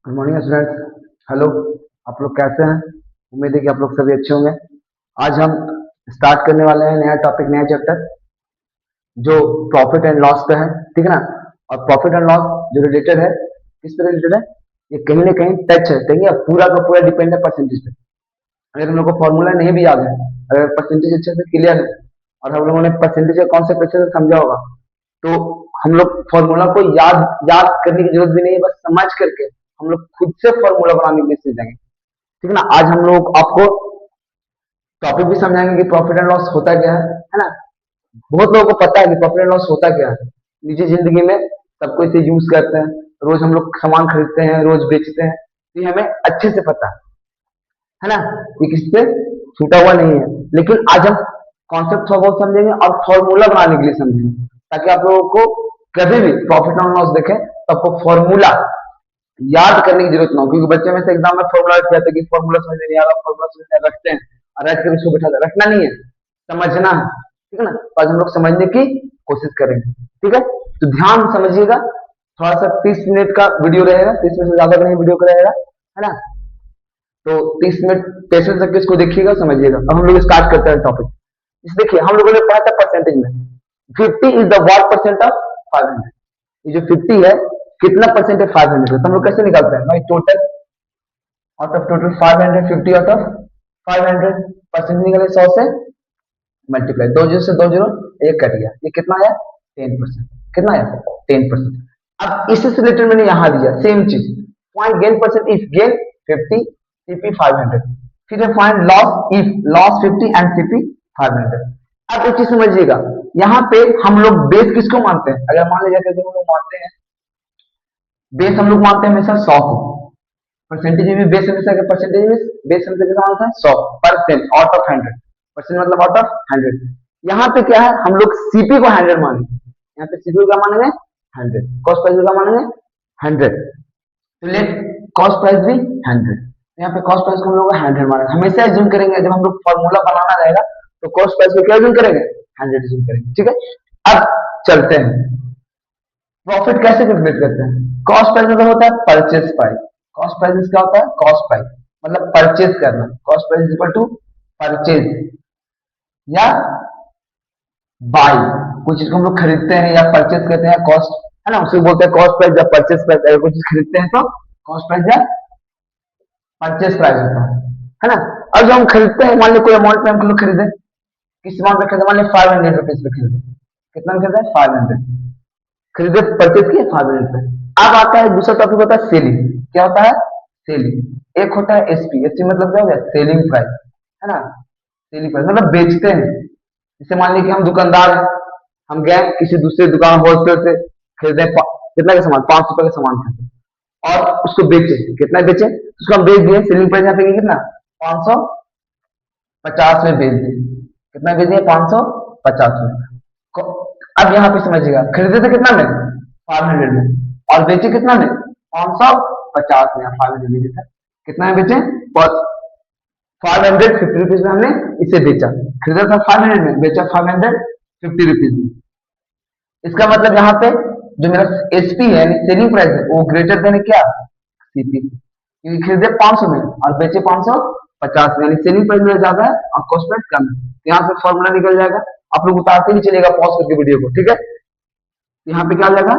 Good morning students. Hello, आप लोग कैसे हैं? उम्मीद है कि आप लोग सभी अच्छे होंगे। आज हम स्टार्ट करने वाले हैं नया टॉपिक, नया चैप्टर जो प्रॉफिट एंड लॉस पे है। ठीक है ना? और प्रॉफिट एंड लॉस जो रिलेटेड है, किस पे रिलेटेड है? ये कहीं ना कहीं टच है, कहीं पूरा का पूरा डिपेंड है परसेंटेज पे। अगर हम लोग को फॉर्मूला नहीं भी याद है, अगर परसेंटेज अच्छे से क्लियर है और हम लोगों ने परसेंटेज का कॉन्सेप्ट अच्छे से समझा होगा, तो हम लोग फॉर्मूला को याद याद करने की जरूरत भी नहीं है, बस समझ करके हम लोग खुद से फॉर्मूला बनाने के लिए सीख जाएंगे। ठीक है ना? आज हम लोग आपको टॉपिक भी समझाएंगे कि प्रॉफिट एंड लॉस होता क्या है ना? बहुत लोगों को पता है कि प्रॉफिट एंड लॉस होता क्या है। निजी जिंदगी में सबको इसे यूज करते हैं, रोज हम लोग सामान खरीदते हैं, रोज बेचते हैं, तो ये हमें अच्छे से पता है ना? ये किसी पे छूटा हुआ नहीं है। लेकिन आज हम कॉन्सेप्ट थोड़ा बहुत समझेंगे और फॉर्मूला बनाने के लिए समझेंगे, ताकि आप लोगों को कभी भी प्रॉफिट एंड लॉस देखें तो आपको फॉर्मूला याद करने की जरूरत ना हो। क्योंकि बच्चे में से एग्जाम में फॉर्मूला रख जाते हैं कि फॉर्मूला समझ में नहीं आ रहा, फॉर्मूला समझ में रखते हैं और रट कर उसको बैठा रखना नहीं है, समझना है। ठीक है ना? तो आज हम लोग समझने की कोशिश करेंगे। ठीक है, तो ध्यान से समझिएगा। थोड़ा सा 30 मिनट का वीडियो रहेगा, 30 मिनट से ज्यादा का नहीं वीडियो का रहेगा, है ना? तो 30 मिनट पेशेंस रख के इसको देखिएगा, समझिएगा। अब हम लोग स्टार्ट करते हैं टॉपिक। इस देखिए, हम लोगों ने पढ़ा था परसेंटेज में 50 is the what percent of 500। ये जो 50 है, कितना परसेंट है 500 का? तो हम लोग कैसे निकालते हैं भाई? Total out of total 550 out of 500 percent निकले 100 से मल्टीप्लाई, दो जीरो से दो जीरो, एक कट गया, ये कितना आया? 10%। कितना आया? 10%। अब इससे रिलेटेड मैंने यहां दिया सेम चीज, find gain percent if gain 50, CP 500। फिर है find loss if loss 50 and CP 500। अब एक चीज समझिएगा, यहाँ पे हम लोग बेस किसको मानते हैं? अगर मान लीजिए कि हम लोग मानते हैं बेस, हम लोग मानते हैं हमेशा 100 को। परसेंटेज में भी बेस हमेशा के परसेंटेज में बेस हमेशा कैसा होता है? 100% आउट ऑफ 100। परसेंट मतलब आउट ऑफ 100। यहाँ पे क्या है? हम लोग सीपी को 100 मानेंगे। यहाँ पे सीपी को क्या मानेंगे? 100। कॉस्ट प्राइस को क्या मानेंगे? 100। तो लेट कॉस्ट प्राइस भी 100। यहाँ पे कॉस्ट प्राइस को हम लोग 100 मानेंगे। हमेशा एज्यूम करेंगे जब हम लोग फॉर्मूला बनाना रहेगा, तो कॉस्ट प्राइस को क्या एज्यूम करेंगे? 100 एज्यूम करेंगे। ठीक है, अब चलते हैं प्रॉफिट कैसे कैलकुलेट करते हैं। कॉस्ट प्राइस मतलब होता है परचेज प्राइस। कॉस्ट प्राइस क्या होता है? कॉस्ट प्राइस मतलब परचेज करना। Cost price equal to purchase या बाई। कुछ चीज को हम लोग खरीदते हैं या परचेज करते हैं, कॉस्ट है ना, उसे बोलते हैं कॉस्ट प्राइस या परचेज प्राइस। अगर कुछ चीज खरीदते हैं तो कॉस्ट प्राइस या परचेज प्राइस होता है ना? अब जब हम खरीदते हैं, मान लो कोई अमाउंट में हम लोग खरीदे, किस अमाउंट पे खरीदे? मान लो 500 रुपीज पे खरीदे। कितना में खरीदा? 500 खरीदे, परचेज किए 500 पे। अब आता है दूसरा टॉपिक, होता है सेलिंग। क्या होता है? सेलिंग। एक होता है एसपी। एसपी मतलब क्या हो गया? सेलिंग प्राइस, है ना? सेलिंग प्राइस मतलब बेचते हैं। जैसे मान लीजिए कि हम दुकानदार हैं, हम गए किसी दूसरे दुकान होलसेल से खरीदे, कितना का सामान? 500 रुपए का सामान खरीदे और उसको बेचे। कितना बेचे? उसको हम बेच दिए। सेलिंग प्राइस यहाँ पे कितना? 550 में बेच दिए। कितना बेच दिए? 550 में। अब यहाँ पे समझिएगा, खरीदे थे कितना में? 500 में। और बेचे कितना में? 550 में। 500 में बेचा, कितना में बेचे? 550 रुपीज में हमने इसे बेचा। खरीदा था 500 में, बेचा 550 रुपीज में। इसका मतलब यहाँ पे जो मेरा एसपी है, सेलिंग प्राइस है, वो ग्रेटर देन क्या? सीपी। क्योंकि खरीदे 500 में और बेचे 550 में, यानी सेलिंग प्राइस मेरा ज्यादा है और कॉस्ट प्राइस कम है। यहाँ से फॉर्मूला निकल जाएगा। आप लोग उतारते ही चलेगा पॉज करके वीडियो को। ठीक है, यहाँ पे क्या आ जाएगा?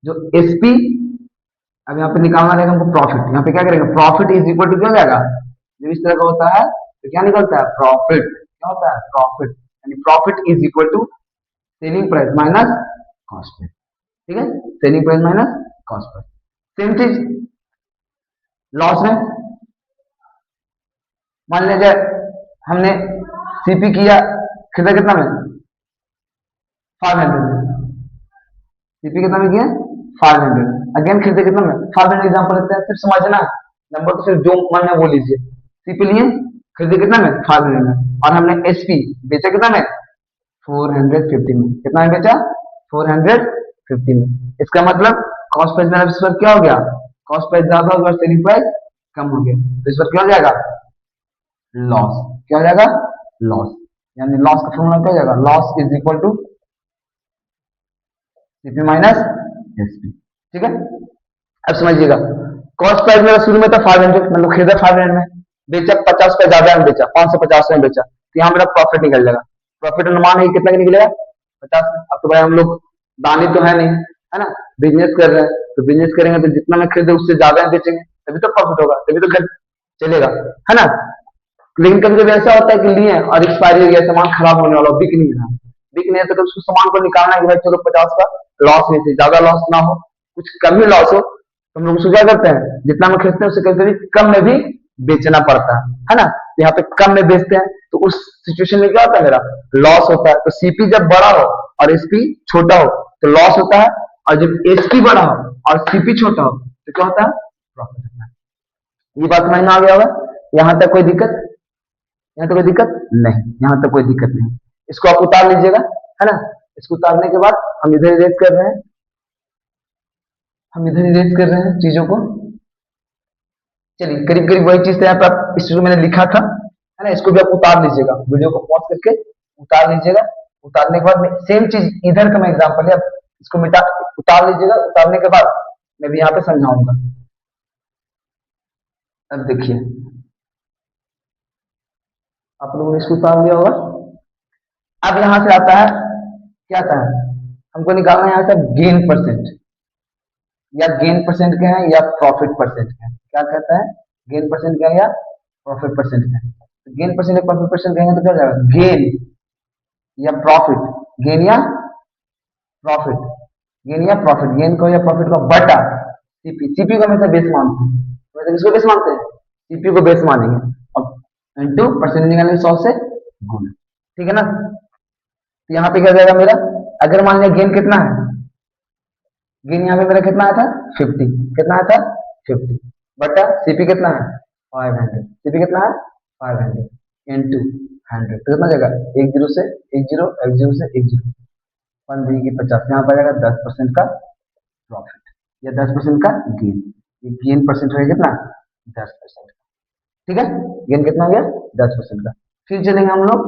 जो एसपी, अब यहाँ पे निकालना रहेगा हमको प्रॉफिट। यहाँ पे क्या करेंगे? प्रॉफिट इज इक्वल टू क्या हो जाएगा? जब इस तरह का होता है तो क्या निकलता है? प्रॉफिट। क्या होता है? प्रॉफिट। यानी profit is equal to selling price minus cost price. ठीक है, selling price minus cost price. Same चीज लॉस में। मान लीजिए हमने सीपी किया, खरीदा कितना में? 500 में। सीपी कितना में किया? 500। अगेन खरीदे कितना में? 500। एग्जांपल लेते हैं, सिर्फ समझना है, नंबर तो सिर्फ जो मन है वो लीजिए। सीपी लिए, खरीदे कितना में? 500 में। और हमने एसपी बेचा कितना में? 450 में। कितना में बेचा? 450 में। इसका मतलब कॉस्ट प्राइस मेरा इस पर क्या हो गया? कॉस्ट प्राइस ज्यादा हो गया, सेलिंग प्राइस कम हो गया, तो इस पर क्या हो जाएगा? लॉस। क्या हो जाएगा? लॉस। यानी लॉस का फॉर्मूला क्या हो जाएगा? Loss is equal to CP minus SP. ठीक है, अब समझिएगा, कॉस्ट प्राइस मेरा शुरू में था 500, मतलब खरीदा 500 में, बेचा 50 रुपए ज्यादा में बेचा, 550 में बेचा, तो यहाँ मेरा प्रॉफिट निकल जाएगा। प्रॉफिट अनुमान है कितना का निकलेगा, 50। अब तो भाई हम लोग दानी तो है नहीं, है ना, बिजनेस कर रहे हैं, तो बिजनेस करेंगे तो जितना मैं खरीदे उससे ज्यादा में बेचेंगे, तभी तो प्रॉफिट होगा, तभी तो घर चलेगा, है ना। लेकिन कभी कभी ऐसा होता है कि लिए और एक्सपायरी हो गया, सामान खराब होने वाला, बिक नहीं रहा, बिक नहीं है तो उसको सामान को निकालना है कि भाई चलो 50 का लॉस नहीं, ज्यादा लॉस ना हो, कुछ कम ही लॉस हो, तो हम लोग उसको क्या करते हैं, जितना में खरीदते हैं उससे कभी कभी कम में भी बेचना पड़ता है ना। तो यहाँ पे कम में बेचते हैं, तो उस सिचुएशन में क्या होता है, मेरा लॉस होता है। तो सीपी जब बड़ा हो और एसपी छोटा हो तो लॉस होता है, और जब एसपी बड़ा हो और सीपी छोटा हो तो क्या होता है, प्रॉफिट होता है। ये बात समझ में आ गया होगा, यहाँ तक कोई दिक्कत, यहाँ तो कोई दिक्कत नहीं, यहाँ तक कोई दिक्कत नहीं। इसको आप उतार लीजिएगा, है ना। इसको उतारने के बाद हम इधर इरेज कर रहे हैं, हम इधर इरेज कर रहे हैं चीजों को। चलिए करीब करीब वही चीज यहाँ पे आप इस में मैंने लिखा था, है ना। इसको भी आप उतार लीजिएगा, वीडियो को पॉज करके उतार लीजिएगा। उतारने के बाद सेम चीज इधर का मैं एग्जाम्पल है, अब इसको मिटा उतार लीजिएगा। उतारने के बाद मैं भी यहाँ पे समझाऊंगा। अब देखिए आप लोगों ने इसको उतार लिया होगा। अब यहां से आता है, क्या आता है, हमको निकालना है यहाँ से गेन परसेंट, या गेन परसेंट क्या है या प्रॉफिट परसेंट क्या है, क्या कहता है, गेन परसेंट क्या है या प्रॉफिट परसेंट क्या है। तो गेन परसेंट या प्रॉफिट परसेंट कहेंगे तो क्या हो जाएगा, गेन या प्रॉफिट, गेन या प्रॉफिट, गेन या प्रॉफिट, गेन को या प्रॉफिट को बटा सीपी, सीपी को हमेशा बेस मानते हैं, तो किसको बेस मानते हैं, सीपी को बेस मानेंगे, और इंटू परसेंट निकालेंगे 100 से गुना, ठीक है ना। तो यहाँ पे क्या जाएगा मेरा, अगर मान लिया गेन कितना है, गेन यहाँ पे मेरा कितना आया था 50, कितना आया था 50, बटा सीपी कितना है 500, सीपी कितना है 500 इंटू 100, तो कितना जाएगा, एक जीरो से एक जीरो, एक जीरो से एक जीरो, 15 की 50, यहाँ पर जाएगा 10% का प्रॉफिट या 10% का गेन। ये गेन परसेंट हो गया कितना, 10%, ठीक है। गेन कितना हो गया 10% का। फिर चलेंगे हम लोग,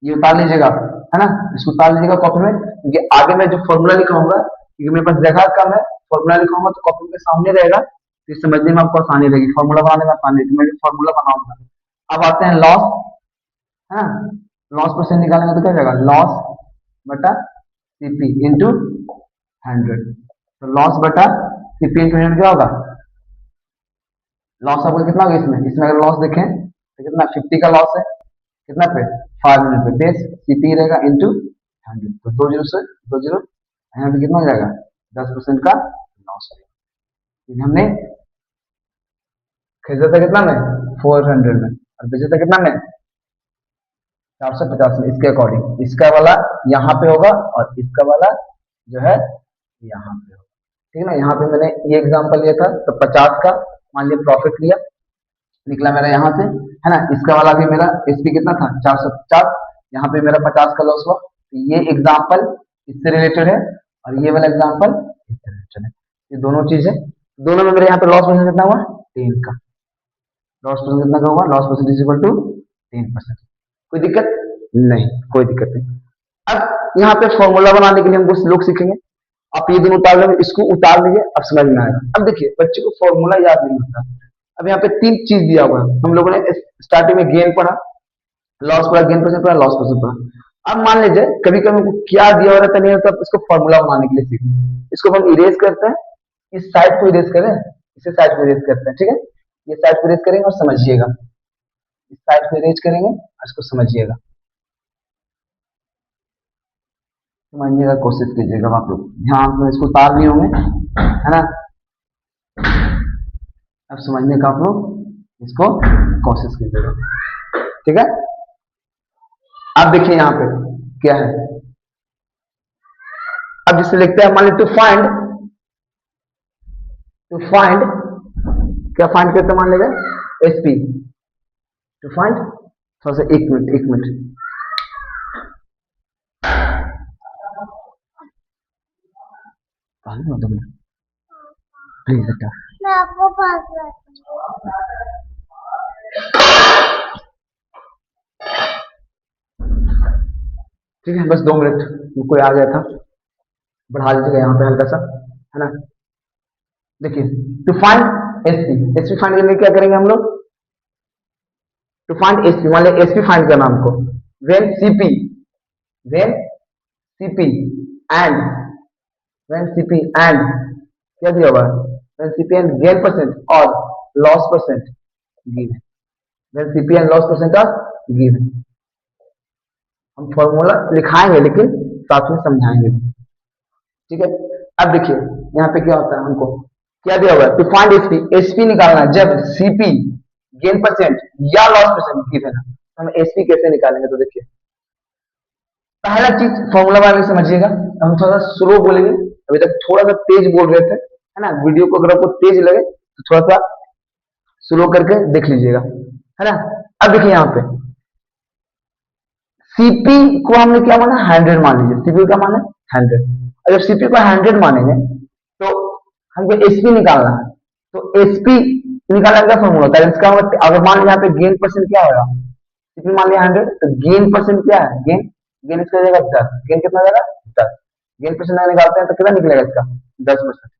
ये उतार लीजिएगा, है ना, इसको उतार लीजिएगा कॉपी में, क्योंकि आगे मैं जो फॉर्मूला लिखाऊंगा, क्योंकि मेरे पास जगह कम है, फॉर्मूला लिखाऊंगा तो कॉपी में सामने रहेगा, तो समझने में आपको आसानी रहेगी, फॉर्मूला बनाने में आसानी रहेगी, मैं फॉर्मूला बनाऊंगा। अब आते हैं लॉस, है ना, लॉस परसेंट निकालेंगे तो क्या जाएगा, लॉस बटा सीपी इंटू 100, तो लॉस बटा सीपी इंटू 100 क्या होगा, लॉस आपको कितना होगा इसमें, इसमें अगर लॉस देखें तो कितना 50 का लॉस है, कितना पे 500 पे, बेस सीपी रहेगा इंटू 100, तो दो जीरो से दो जीरो, यहाँ पे कितना हो जाएगा 10% का लॉस हो जाएगा। हमने खरीदा था कितना में 400 में, और बेचा था कितना में 450 में, इसके अकॉर्डिंग इसका वाला यहाँ पे होगा और इसका वाला जो है यहाँ पे होगा, ठीक है ना। यहाँ पे मैंने ये एग्जांपल लिया था, तो 50 का मान लिया प्रॉफिट लिया, निकला मेरा यहाँ से, है ना। इसका वाला भी मेरा एसपी कितना था 450, यहाँ पे मेरा 50 का लॉस हुआ। तो ये एग्जाम्पल इससे रिलेटेड है और ये वाला एग्जाम्पल इससे रिलेटेड है, ये दोनों चीज है। दोनों में मेरे यहाँ पे लॉस परसेंट कितना हुआ 10 का, लॉस परसेंट कितना का हुआ, loss percent is equal to 10%। कोई दिक्कत नहीं, कोई दिक्कत नहीं। अब यहाँ पे फॉर्मूला बनाने के लिए हम कुछ लोग सीखेंगे, आप ये दोनों उतार लेंगे, इसको उतार लीजिए, अब समझ में आएगा। अब देखिए बच्चे को फॉर्मूला याद नहीं होता। अब यहाँ पे तीन चीज दिया हुआ है, हम लोगों ने स्टार्टिंग में गेन पढ़ा, लॉस पढ़ा, गेन परसेंट पढ़ा, लॉस परसेंट पढ़ा। अब मान लीजिए कभी कभी हमको क्या दिया हो रहता नहीं होता, इसको फॉर्मूला बनाने के लिए सीखें। इसको हम इरेज करते हैं, इस साइड को इरेज करें, इसे साइड को इरेज करते हैं, ठीक है। ये साइड को इरेज करेंगे और समझिएगा, इस साइड को इरेज करेंगे और इसको समझिएगा, समझने का कोशिश कीजिएगा। आप लोग ध्यान से इसको उतार लिए होंगे, है ना। अब समझने का आप लोग इसको कोशिश कीजिएगा, ठीक है। अब देखिए यहाँ पे क्या है, अब जिससे लिखते हैं मान लीजिए टू फाइंड क्या फाइंड करते हैं, मान लीजिए एसपी, टू फाइंड, थोड़ा सा एक मिनट एक मिनट, प्लीज बेटा, मैं आपको पास, ठीक है, बस 2 मिनट, कोई आ गया था, बढ़ा लीजिएगा यहाँ पे हल्का सा, है ना। देखिए, to find SP, SP find करने क्या करेंगे हम लोग? टू फाइंड एसपी, मान लिया एसपी फाइंड करना हमको, when CP, when CP and, when CP and क्या दिया हुआ है? When CP and gain percent और loss percent given, when CP and loss percent are given. हम फॉर्मूला लिखाएंगे लेकिन साथ में समझाएंगे, ठीक है। अब देखिए यहाँ पे क्या होता है, हमको क्या दिया हुआ है? टू फाइंड एसपी, एसपी निकालना है जब सीपी गेन परसेंट या लॉस परसेंट गिवन है। हम एसपी कैसे निकालेंगे? तो देखिए, पहला चीज फॉर्मूला वाले समझिएगा, हम थोड़ा स्लो बोलेंगे, अभी तक थोड़ा सा तेज बोल रहे थे, है ना। वीडियो को अगर आपको तेज लगे तो थोड़ा सा स्लो करके देख लीजिएगा, है ना। अब देखिए यहाँ पे सीपी को हमने क्या माना? 100 मान लीजिए, सीपी का माना 100। अगर सीपी को 100 मानेंगे तो हमको एसपी निकालना है। तो एसपी निकालने का फॉर्मूला होता है, इसका अगर मान लीजिए यहाँ पे गेन परसेंट क्या होगा? सीपी मान लिया 100, तो गेन परसेंट क्या है? गेन, गेन इसका हो जाएगा 10। गेन कितना हो जाएगा? 10। गेन परसेंट निकालते हैं तो कितना निकलेगा इसका? 10%।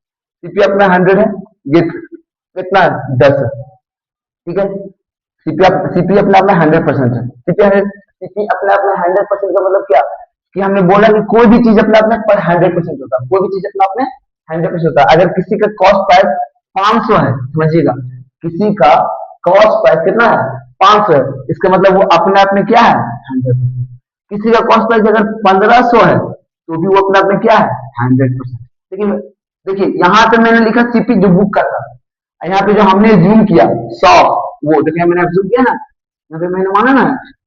सीपी अपना 100 है, गेन कितना है? 10 है, ठीक है। सीपी अपने आप में 100% है। सीपी अपने आप में 100% का मतलब क्या? कि हमने बोला कि कोई भी चीज अपने आप में पर 100% होता है, कोई भी चीज अपने आप में 100% होता है। अगर किसी का कॉस्ट प्राइस 500 है, समझिएगा, किसी का कॉस्ट प्राइस कितना है? 500 है, इसका मतलब वो अपने आप में क्या है? 100%। किसी का कॉस्ट प्राइस अगर 1500 है तो भी वो अपने आप में क्या है? 100%। लेकिन देखिए यहाँ पे मैंने लिखा सीपी जो बुक का था, यहाँ पे जो हमने जूम किया 100, वो देखिए मैंने जूम किया ना, यहाँ पे मैंने माना ना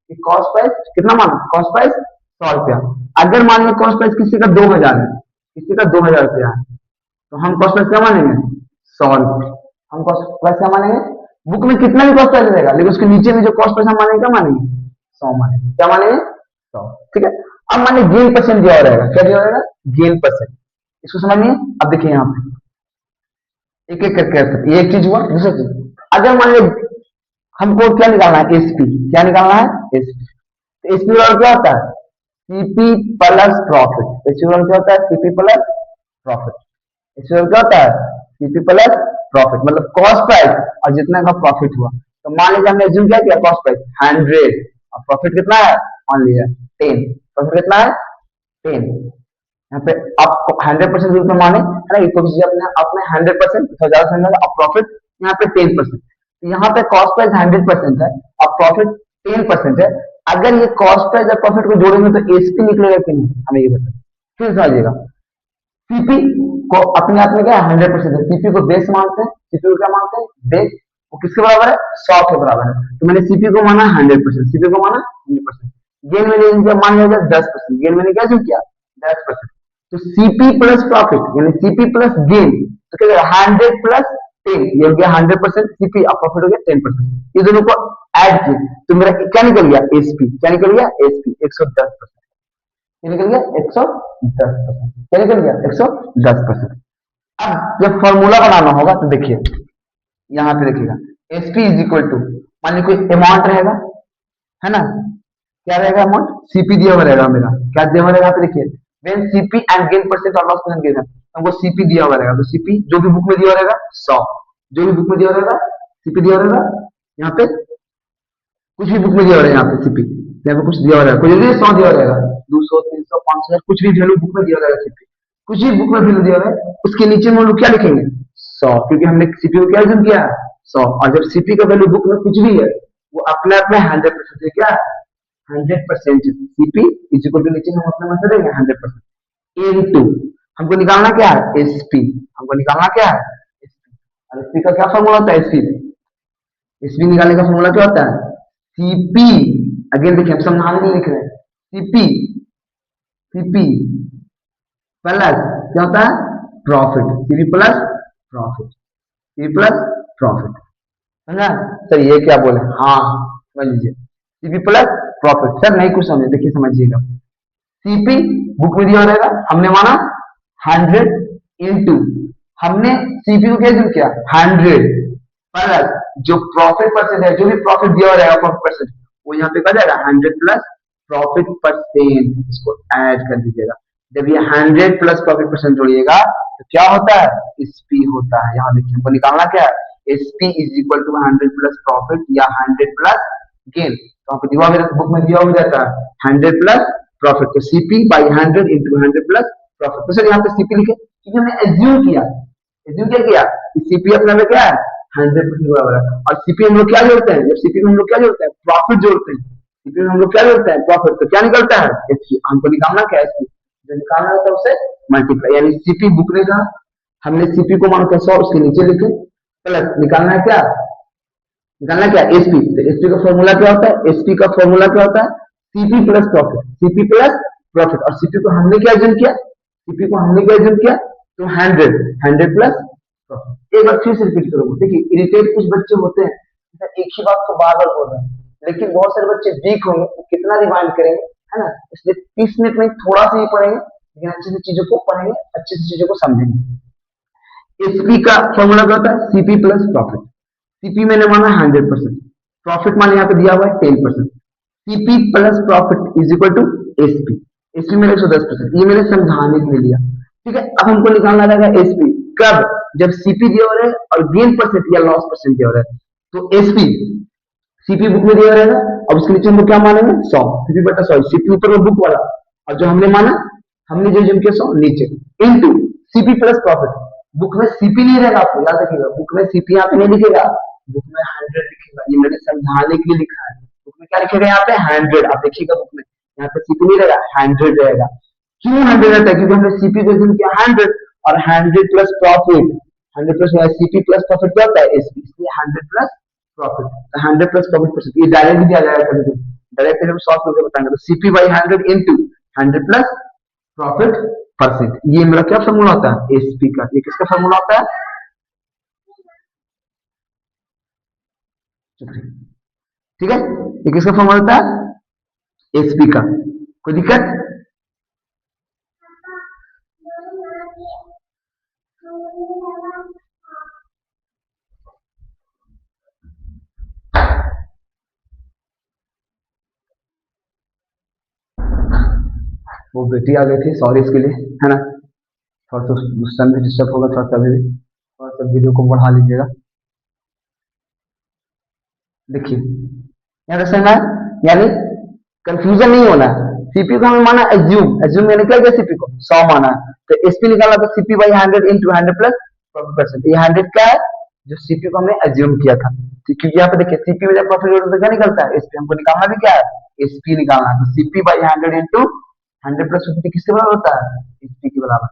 कि कॉस्ट प्राइस कितना माना? कॉस्ट प्राइस 100 रुपया। अगर मान लो कॉस्ट प्राइस किसी का 2000 है, किसी का 2000 रुपया है, तो हम कॉस्ट प्राइस क्या मानेंगे? 100 रुपये। हम कॉस्ट प्राइस क्या मानेंगे? बुक में कितना भी कॉस्ट प्राइस रहेगा, लेकिन उसके नीचे में जो कॉस्ट प्राइस हम मानेंगे क्या मानेंगे? 100 मानेंगे। क्या मानेंगे? 100, ठीक है। अब मानिए गेन परसेंट दिया रहेगा, क्या दिया रहेगा? Gain percent. इसको समझिए। अब देखिए यहाँ पे एक एक करके, ये एक चीज हुआ। दूसरा चीज, अगर मान लीजिए हमको क्या निकालना है? एसपी। क्या निकालना है? एसपी। तो एसपी बराबर क्या होता है? CP plus profit. एसपी बराबर क्या होता है? CP plus profit. एसपी बराबर क्या होता है? सीपी प्लस प्रॉफिट, मतलब कॉस्ट प्राइस और जितना का प्रॉफिट हुआ। तो मान लीजिए हमने एज्यूम क्या किया? कॉस्ट प्राइस 100 और प्रॉफिट कितना है? मान लीजिए 10। प्रॉफिट कितना है? 10। यहाँ पे आप 100% रूप में माने, है ना, कोई चीज अपने अपने 100% ज्यादा समझ, और प्रॉफिट यहाँ पे 10%। तो यहाँ पे कॉस्ट प्राइस 100% है और प्रॉफिट 10% है। अगर ये कॉस्ट प्राइस और प्रॉफिट को जोड़ेंगे तो एसपी निकलेगा कि नहीं, हमें ये बताइए। फिर समझिएगा, सीपी को अपने आप में क्या है? 100% है। सीपी को बेस मानते हैं, सीपी को क्या मानते हैं? बेस। वो किसके बराबर है? 100 के बराबर है। तो मैंने सीपी को माना 100%, सीपी को माना 100%। गेन मैंने मान लिया 10%, गेन मैंने क्या जो किया? 10%। तो सीपी प्लस प्रॉफिट यानी सीपी प्लस गेन, तो क्या 100 प्लस 10, ये हो गया 100% सीपी, और प्रॉफिट हो गया 10%। ये दोनों को ऐड किए तो मेरा क्या निकल गया? एसपी। क्या निकल गया? एसपी 110%। क्या निकल गया? 110%। क्या निकल गया? 110%। अब जब फॉर्मूला बनाना होगा तो देखिए यहाँ पे देखिएगा, एसपी इज इक्वल टू, मान लीजिए कोई अमाउंट रहेगा, है ना। क्या रहेगा? अमाउंट सीपी दिया हुआ रहेगा मेरा। क्या दिया हुआ रहेगा? पे देखिए, when CP and gain percent और लॉस परसेंट गिवन, हमको सीपी दिया हुआ रहेगा। तो सीपी जो भी बुक में दिया हुआ रहेगा 100, जो भी बुक में दिया हुआ रहेगा सीपी दिया हुआ रहेगा। यहाँ पे कुछ भी बुक में दिया हो रहा है, यहाँ पे सीपी यहाँ पे कुछ दिया हो रहा है, कुछ भी 100 दिया हो रहेगा, 200 300 500 कुछ भी वैल्यू बुक में दिया रहेगा सीपी, कुछ भी बुक में वैल्यू दिया हुआ है, उसके नीचे में हम लोग क्या लिखेंगे? 100, क्योंकि हमने सीपी को क्या यूज किया है? 100। और जब सीपी का वैल्यू बुक में कुछ भी है वो अपने आप में 100% है। क्या है? 100% सीपी इज इक्वल टू, नीचे हम अपने में से देंगे 100% इनटू, हमको निकालना क्या है? एसपी। हमको निकालना क्या है? एसपी। और एसपी का क्या फॉर्मूला होता है? एसपी, एसपी निकालने का फॉर्मूला क्या होता है? सीपी, अगेन देखिए हम समझाने नहीं लिख रहे हैं, सीपी, सीपी प्लस क्या होता है? Profit. CP plus profit, CP plus profit, समझा? सर ये क्या बोले? हाँ समझ लीजिए, सीपी प्लस प्रॉफिट। सर नहीं कुछ समझे, देखिए समझिएगा, सीपी बुक में दिया रहेगा, हमने माना 100 इंटू, हमने सीपी को क्या यूज किया? 100 प्लस जो प्रॉफिट परसेंट है, जो भी प्रॉफिट दिया रहेगा प्रॉफिट परसेंट, वो यहाँ पे क्या जाएगा? 100 प्लस प्रॉफिट परसेंट, इसको ऐड कर दीजिएगा। जब ये 100 प्लस प्रॉफिट परसेंट जोड़िएगा तो क्या होता है, एसपी होता है। यहाँ देखिए हमको निकालना क्या है, SP is equal to 100 plus profit या 100 प्लस गेन। तो आपको दिया हुआ बुक में दिया हुआ रहता है 100 प्लस प्रॉफिट, तो CP by 100 into 100 plus profit. तो सर यहाँ पे सीपी लिखे क्योंकि हमने एज्यूम किया, एज्यूम क्या किया कि सीपी अपने में क्या है 100% बराबर है। और सीपी हम लोग क्या जोड़ते हैं, जब सीपी में हम लोग क्या जोड़ते हैं, प्रॉफिट जोड़ते हैं। सीपी में हम लोग क्या जोड़ते हैं, प्रॉफिट, तो क्या निकलता है एसपी। हमको निकालना क्या है, एसपी जो निकालना होता है उसे मल्टीप्लाई, यानी सीपी बुक ने कहा, हमने सीपी को मानो 100 उसके नीचे लिखे, प्लस निकालना है क्या, निकालना क्या एसपी। तो एसपी का फॉर्मूला क्या होता है, एसपी का फॉर्मूला क्या होता है, CP plus profit, CP plus profit. और सीपी को हमने क्या एज्यूम किया, सीपी को हमने क्या एज्यूम किया, तो 100 100 प्लस प्रॉफिट। एक बार फिर से रिपीट करूंगा, देखिए इरिटेट कुछ बच्चे होते हैं एक ही बात को बार बार बोल रहे हैं, लेकिन बहुत सारे बच्चे वीक होंगे, वो कितना रिवाइंड करेंगे, है ना। इसलिए 30 मिनट में थोड़ा सा ही पढ़ेंगे, लेकिन अच्छे से चीजों को पढ़ेंगे, अच्छे से चीजों को समझेंगे। एसपी का फॉर्मूला क्या होता है, सीपी प्लस प्रॉफिट। सीपी मैंने माना 100%, प्रॉफिट माने यहाँ पे दिया हुआ है 10%। CP plus profit is equal to SP. SP मेरे 110%, ये मैंने समझाने के लिए लिया, ठीक है। अब हमको निकालना रहेगा एसपी कब, जब सीपी दिया हो रहा है और गेन परसेंट या लॉस परसेंट दिया हो रहा है। तो एसपी सीपी बुक में दिया रहेगा, अब उसके नीचे हम क्या मानेंगे 100, सीपी बटा 100, सीपी ऊपर में बुक वाला, और जो हमने माना, हमने जो जम के 100 नीचे, into CP plus profit. Book में सीपी नहीं रहेगा, आपको याद रखिएगा, बुक में सीपी यहाँ पे नहीं लिखेगा, बुक में 100 लिखेगा, ये मैंने समझाने के लिए लिखा है। बुक में क्या लिखेगा यहाँ पे 100, आप देखिएगा बुक में यहाँ पे सीपी नहीं रहेगा, 100 रहेगा। क्यों 100 रहता है, क्योंकि हमने सीपी को जम किया 100, और 100 plus profit, 100 plus CP plus profit क्या होता है एसपी, इसलिए 100 plus profit, 100 plus profit percent, ये डायरेक्ट दिया जाएगा कभी कभी, डायरेक्ट हम सॉल्व करके बताएंगे। तो CP by 100 into 100 plus profit percent, ये मेरा क्या फॉर्मूला होता है एसपी का। ये किसका फॉर्मूला होता है, ठीक है, ये किसका फॉर्मूला होता है एसपी का। कोई दिक्कत, वो बेटी आ गई थी, सॉरी इसके लिए, है ना। थोड़ा सा उस टाइम भी डिस्टर्ब होगा, थोड़ा सा अभी भी, थोड़ा सा वीडियो को बढ़ा लीजिएगा। देखिए यहाँ पे समझना है, यानी कंफ्यूजन नहीं होना है। सीपी को हमें माना एज्यूम, एज्यूम मैंने क्या किया, सीपी को 100 माना है, तो एसपी निकाला तो CP by 100 into 100 plus profit percent. ये 100 क्या है, जो सीपी को हमने एज्यूम किया था, क्योंकि यहाँ पे देखिए सीपी में जब प्रॉफिट जोड़ते तो क्या निकलता है एसपी, हमको निकालना भी क्या है एसपी निकालना है। तो सीपी बाई 100 इंटू 100 प्लस 50 किसके बराबर होता है, एसपी के बराबर।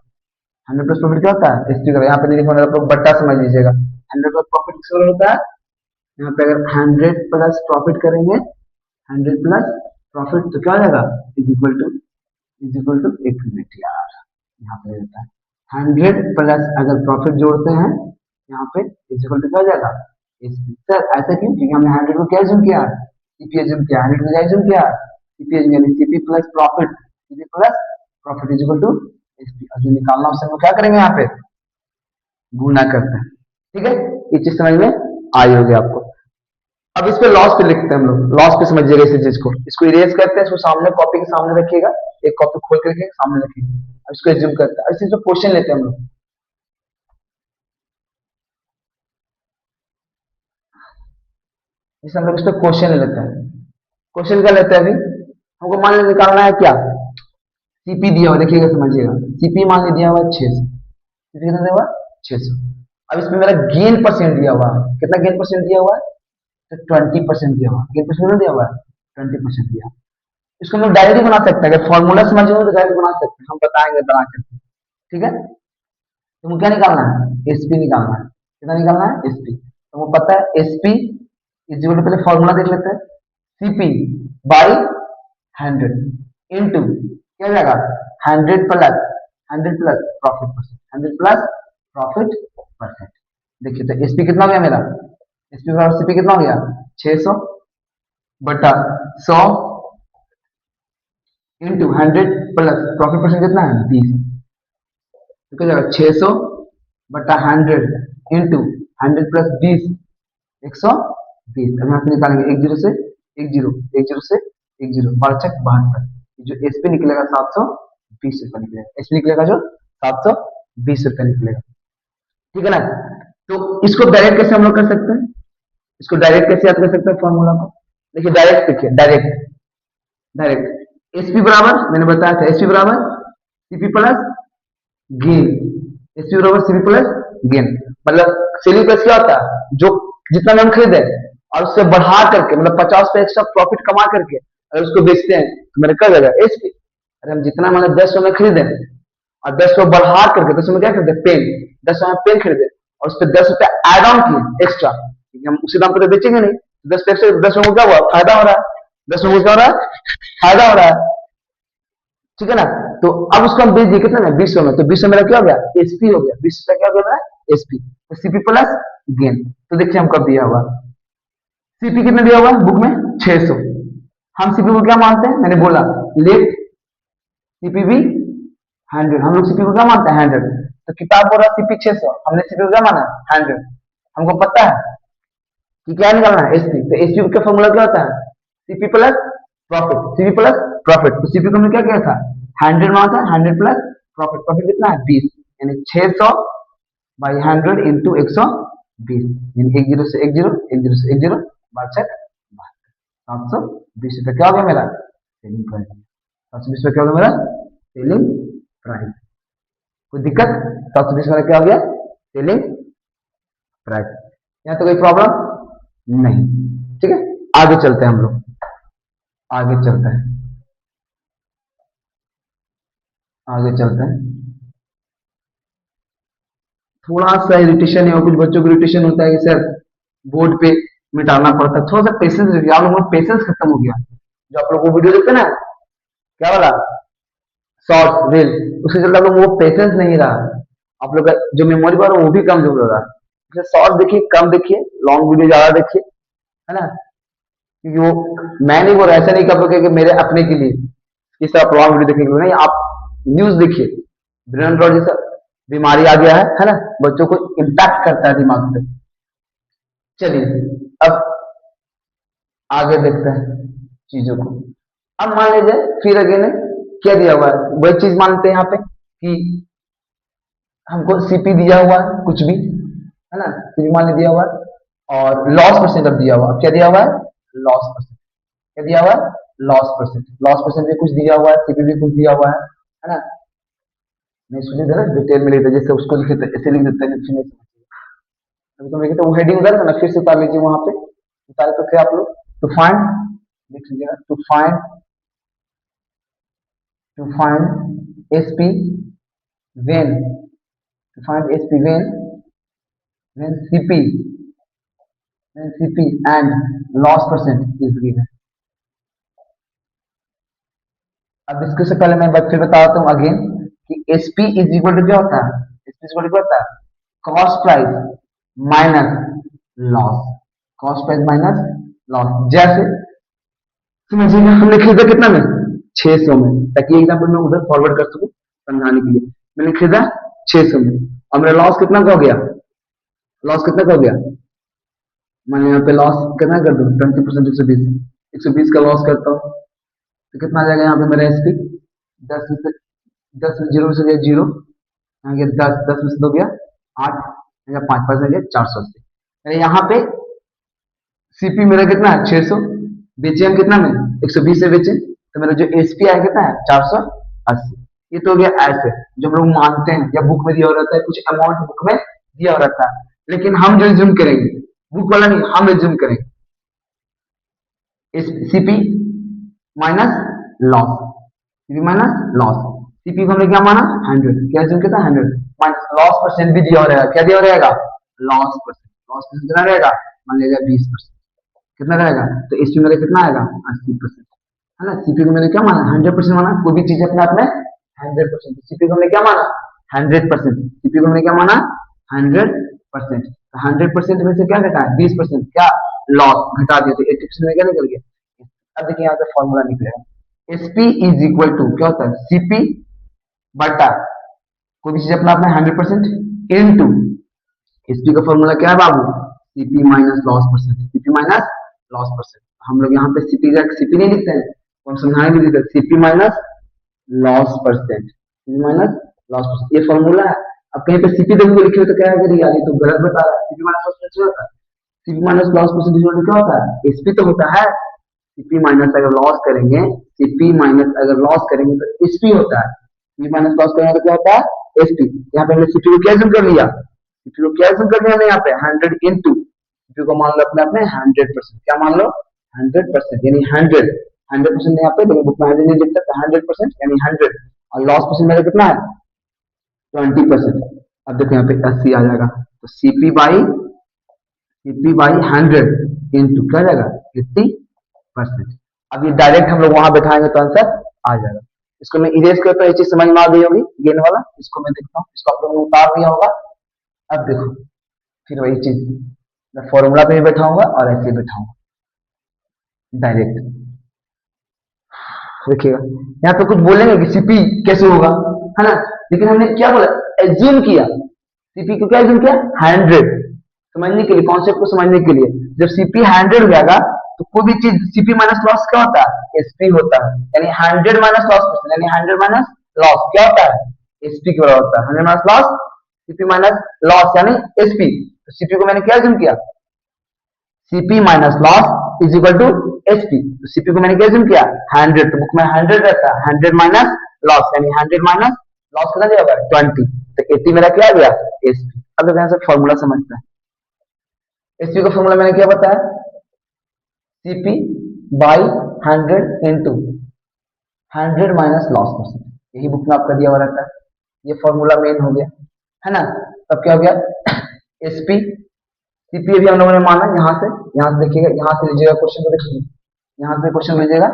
100 प्लस प्रॉफिट क्या होता है एसपी का, यहाँ पे नहीं लिखा, आप लोग बट्टा समझ लीजिएगा। 100 प्लस प्रॉफिट किसके बराबर होता है, यहाँ पे अगर 100 प्लस प्रॉफिट करेंगे, 100 प्लस प्रॉफिट तो क्या हो जाएगा, इज इक्वल टू 1 मिनट यार, यहाँ पे रहता है 100 प्लस, अगर प्रॉफिट जोड़ते हैं यहाँ पे इज इक्वल टू क्या हो जाएगा एसपी। सर ऐसा क्यों, क्योंकि हमने 100 को क्या एज्यूम किया, सीपी एज्यूम किया, 100 को क्या एज्यूम किया, सीपी एज्यूम, यानी CP plus profit, CP plus profit is equal to SP. और जो निकालना उससे हम क्या करेंगे, यहाँ पे गुना करते हैं, ठीक है। ये चीज समझ में आई होगी आपको। अब इस पे लॉस पे लिखते हैं हम लोग, लॉस पे समझिएगा इसी चीज को, इसको इरेज करते हैं, इसको सामने कॉपी के सामने रखिएगा, एक कॉपी खोल के रखिएगा, सामने रखिएगा, अब इसको एज्यूम करते हैं, इसी से क्वेश्चन लेते हैं हम लोग। जैसे हम लोग इस पे क्वेश्चन ले लेते हैं, क्वेश्चन क्या लेते हैं अभी, हमको मान लीजिए निकालना है क्या, सीपी दिया हुआ, देखिएगा समझिएगा, सीपी मान लीजिए दिया हुआ 600, सीपी कितना दिया हुआ 600। अब इसमें मेरा गेन परसेंट दिया हुआ है, कितना गेन परसेंट दिया हुआ है, तो 20% दिया हुआ है, गेन परसेंट दिया हुआ है 20% दिया। इसको हम लोग डायरेक्ट बना सकते हैं, अगर फॉर्मूला समझ हो तो डायरेक्ट बना सकते हैं, हम बताएंगे बना करके, ठीक है। तुमको क्या निकालना है, एसपी निकालना है, कितना निकालना है एसपी, तुमको पता है एसपी इज इक्वल टू, पहले फॉर्मूला देख लेते हैं, सीपी बाई 100 इंटू क्या हो जाएगा 100 plus, 100 plus profit percent, 100 plus profit percent. देखिए तो एसपी कितना हो गया मेरा, एसपी बराबर सीपी कितना हो गया 600 बटा 100 इंटू 100 प्लस प्रॉफिट परसेंट कितना है 20, तो क्या जाएगा 600 बटा 100 इंटू 100 प्लस 20, 120। अब यहाँ से निकालेंगे, एक जीरो से एक जीरो, एक जीरो से एक जीरो, 12×72, जो एसपी निकलेगा 720 रुपया निकलेगा, एसपी निकलेगा जो 720 ₹20 निकलेगा। ठीक है ना। तो इसको डायरेक्ट कैसे हम लोग कर सकते हैं, इसको डायरेक्ट कैसे याद कर सकते हैं फॉर्मूला को? देखिए डायरेक्ट, देखिए डायरेक्ट, डायरेक्ट एसपी बराबर, मैंने बताया था एसपी बराबर सीपी प्लस गेन, एसपी बराबर सीपी प्लस गेन। मतलब सेलिंग प्राइस क्या होता है, जो जितना में हम खरीदे और उससे बढ़ा करके, मतलब 50 पे एक्स्ट्रा प्रॉफिट कमा करके अगर उसको बेचते हैं तो मेरे क्या जाएगा एसपी। अरे हम जितना मतलब 10 में खरीदे और 10 को बढ़ा करके 10 में क्या खरीदे पेन, 10 में पेन खरीदे और उस पर 10 रुपया एड ऑन किए एक्स्ट्रा, क्योंकि हम उसी दाम पे तो बेचेंगे नहीं, 10 पे 10 में क्या हुआ फायदा हो रहा है, 10 में क्या हो रहा है फायदा हो रहा है। ठीक है ना। तो अब उसको हम बेच दिए कितना में 20 में, तो 20 मेरा क्या हो गया एसपी हो गया, 20 क्या हो गया एसपी, तो सीपी प्लस गेन। तो देखिए हम कब दिया हुआ, सीपी कितना दिया हुआ बुक में 600, हम सीपी को क्या मानते हैं, मैंने बोला लेट सीपीवी 100, हम लोग सीपी को क्या मानते हैं 100, तो किताब बोल रहा सीपी 600, हमने सीपी को क्या माना 100, हमको पता है कि क्या निकालना है एसपी, तो एसपी का फॉर्मूला क्या होता है CP plus profit, CP plus profit, तो सीपी को हमने क्या किया था 100 माना था, 100 प्लस प्रॉफिट, प्रॉफिट कितना है 20, यानी 600 बाई 100 इंटू 120, यानी 10 से 10, 10 से 10, 62 720 रुपये क्या हो गया मेरा सेलिंग प्राइस, 720 रुपये क्या हो गया मेरा सेलिंग प्राइस। कोई दिक्कत, 720 वाला क्या हो गया सेलिंग प्राइस। यहाँ तो कोई प्रॉब्लम नहीं। ठीक है, आगे चलते हैं हम लोग, आगे चलते हैं, आगे चलते हैं। थोड़ा सा इरिटेशन है और कुछ बच्चों को इरिटेशन होता है कि सर बोर्ड पे मिटाना पड़ता है, थोड़ा सा पेशेंस रखिए, आप लोगों का पेशेंस खत्म हो गया। जो आप लोग वो वीडियो देखते हैं ना क्या वाला शॉर्ट रील, उसके चलते आप लोग वो पेशेंस नहीं रहा, आप लोग का जो मेमोरी पावर वो भी कम हो रहा है। शॉर्ट देखिए कम देखिए, लॉन्ग वीडियो ज्यादा देखिए, है ना। क्योंकि वो मैं नहीं बोल रहा, ऐसा नहीं कर लोगे कि मेरे अपने के लिए इस आप लॉन्ग वीडियो देखने के लिए नहीं, आप न्यूज देखिए, ब्रेन रॉट जैसा बीमारी आ गया है ना, बच्चों को इम्पैक्ट करता है दिमाग पे। चलिए अब आगे देखते हैं चीजों को। अब मान लीजिए फिर अगेन क्या दिया हुआ है, वही चीज मानते हैं यहाँ पे कि हमको सीपी दिया हुआ है कुछ भी, है ना, सीपी मान लीजिए दिया हुआ है और लॉस परसेंट अब दिया हुआ है, क्या दिया हुआ है लॉस परसेंट, क्या दिया हुआ है लॉस परसेंट, लॉस परसेंट भी कुछ दिया हुआ है, सीपी भी कुछ दिया हुआ है ना। नहीं सुनिए जरा डिटेल में लिखते जैसे उसको लिखे थे ऐसे लिख देते हैं, नहीं अभी तो लिखे थे वो हेडिंग उधर ना, फिर से उतार लीजिए वहां पे, उतारे तो थे आप लोग, टू फाइंड देख लीजिएगा, to find SP when to find SP when CP and loss percent is given। अब इसके से पहले मैं फिर बताता हूँ अगेन कि SP इज इक्वल टू क्या होता है, SP इज इक्वल टू क्या होता है cost price minus loss, cost price minus loss. जैसे समझिएगा हमने खरीदा कितना में 600 में, ताकि एग्जाम्पल में उधर फॉरवर्ड कर सकूं समझाने के लिए, मैंने खरीदा 600 में और मेरा लॉस कितना का हो गया, लॉस कितना का हो गया, मैंने यहाँ पे लॉस कितना कर दूं 20%, 120 का लॉस करता हूँ तो कितना आ जाएगा यहाँ पे मेरा एसपी 10 में से 10 में 0 से गया 0, यहाँ गया 10 में से 2 गया 8 या 5 गया 480। यहाँ पे सीपी मेरा कितना है 600, बेचे हम कितना में 120 से बेचे, तो मेरा जो एसपी आया कितना है 480। ये तो हो गया ऐसे जो हम लोग मानते हैं या बुक में दिया हो रहता है, कुछ अमाउंट बुक में दिया हो रहता है, लेकिन हम जो रिज्यूम करेंगे बुक वाला नहीं, हम रिज्यूम करेंगे CP minus loss, CP minus loss, CP को हमने क्या माना 100, क्या रिज्यूम किया था 100 माइनस लॉस परसेंट भी दिया हो रहेगा, क्या दिया हो रहेगा लॉस परसेंट, लॉस परसेंट कितना रहेगा मान लीजिए 20%, कितना रहेगा तो एसपी मेरा कितना आएगा 80%, है ना। सीपी को मैंने क्या माना 100% माना, कोई भी चीज अपने आप में 100%, सीपी को हमने क्या माना 100%, सीपी को हमने क्या माना 100%, 100% में से क्या घटा 20% क्या लॉस घटा दिया तो 80% में क्या निकल गया। अब देखिए यहाँ पे फॉर्मूला निकलेगा एसपी इज इक्वल टू क्या होता है सीपी बटा कोई भी चीज अपना अपना 100% इनटू एसपी का फॉर्मूला क्या है बाबू CP minus loss percent, CP minus loss percent. हम लोग यहाँ पे सीपी नहीं लिखते हैं, हम समझाने भी लिखते हैं CP minus loss percent, CP minus loss percent, ये फॉर्मूला है। अब कहीं पे सीपी देखो लिखे हो तो क्या है कि यार ये तो गलत बता रहा है, सीपी माइनस लॉस परसेंटेज होता है, सीपी माइनस लॉस परसेंटेज क्या होता है, एसपी तो होता है। सीपी माइनस अगर लॉस करेंगे, सीपी माइनस अगर लॉस करेंगे तो एसपी होता है, सीपी माइनस लॉस करेंगे तो क्या होता है, एसपी। यहाँ पे हमने सीपी को क्या जूम कर लिया, सीपी को क्या जूम कर लिया हमने यहाँ पे 100 इंटू सीपी को मान लो अपने अपने 100%, क्या मान लो 100%, यानी 100% यहाँ पे बुक में 100 नहीं लिखता, 100% यानी 100, और लॉस परसेंट मेरा कितना है 20%। अब देखो यहाँ पे 80 आ जाएगा, तो सीपी बाई 100 इंटू क्या आ जाएगा 80%। अब ये डायरेक्ट हम लोग वहां बैठाएंगे तो आंसर आ जाएगा। इसको मैं इरेज करता हूँ, ये चीज समझ में आ गई होगी गेन वाला, इसको मैं देखता हूँ, इसको आप लोगों ने उतार दिया होगा। अब देखो फिर वही चीज मैं फॉर्मूला पे भी बैठाऊंगा और ऐसे ही बैठाऊंगा डायरेक्ट। देखिएगा यहाँ पे कुछ बोलेंगे कि सीपी कैसे होगा, है ना, लेकिन हमने क्या बोला, एज्यूम किया, सीपी को क्या एज्यूम किया 100, समझने के लिए, कॉन्सेप्ट को समझने के लिए। जब सीपी 100 हो जाएगा तो कोई भी चीज सीपी माइनस लॉस क्या होता है, एसपी होता है, यानी 100 माइनस लॉस परसेंट, यानी 100 माइनस लॉस क्या होता है, एसपी के बराबर होता है, 100 minus loss CP minus loss यानी एसपी। तो सीपी को मैंने क्या एज्यूम किया, CP minus loss is equal to SP. तो सीपी को मैंने क्या एज्यूम किया 100, तो बुक में 100 रहता है, 100 माइनस लॉस यानी 100 माइनस लॉस कितना जाएगा 20, तो 80 मेरा क्या आ गया एसपी। अब देखो यहाँ से फॉर्मूला समझते हैं, एसपी का फॉर्मूला मैंने क्या बताया, CP by 100 into 100 minus loss percent, यही बुक में आपका दिया हुआ रहता है, ये फॉर्मूला मेन हो गया, है ना। तब क्या हो गया एसपी, सीपी भी हम लोगों ने माना, यहाँ से देखिएगा, यहाँ से लीजिएगा क्वेश्चन को, देखिए यहाँ से क्वेश्चन लीजिएगा,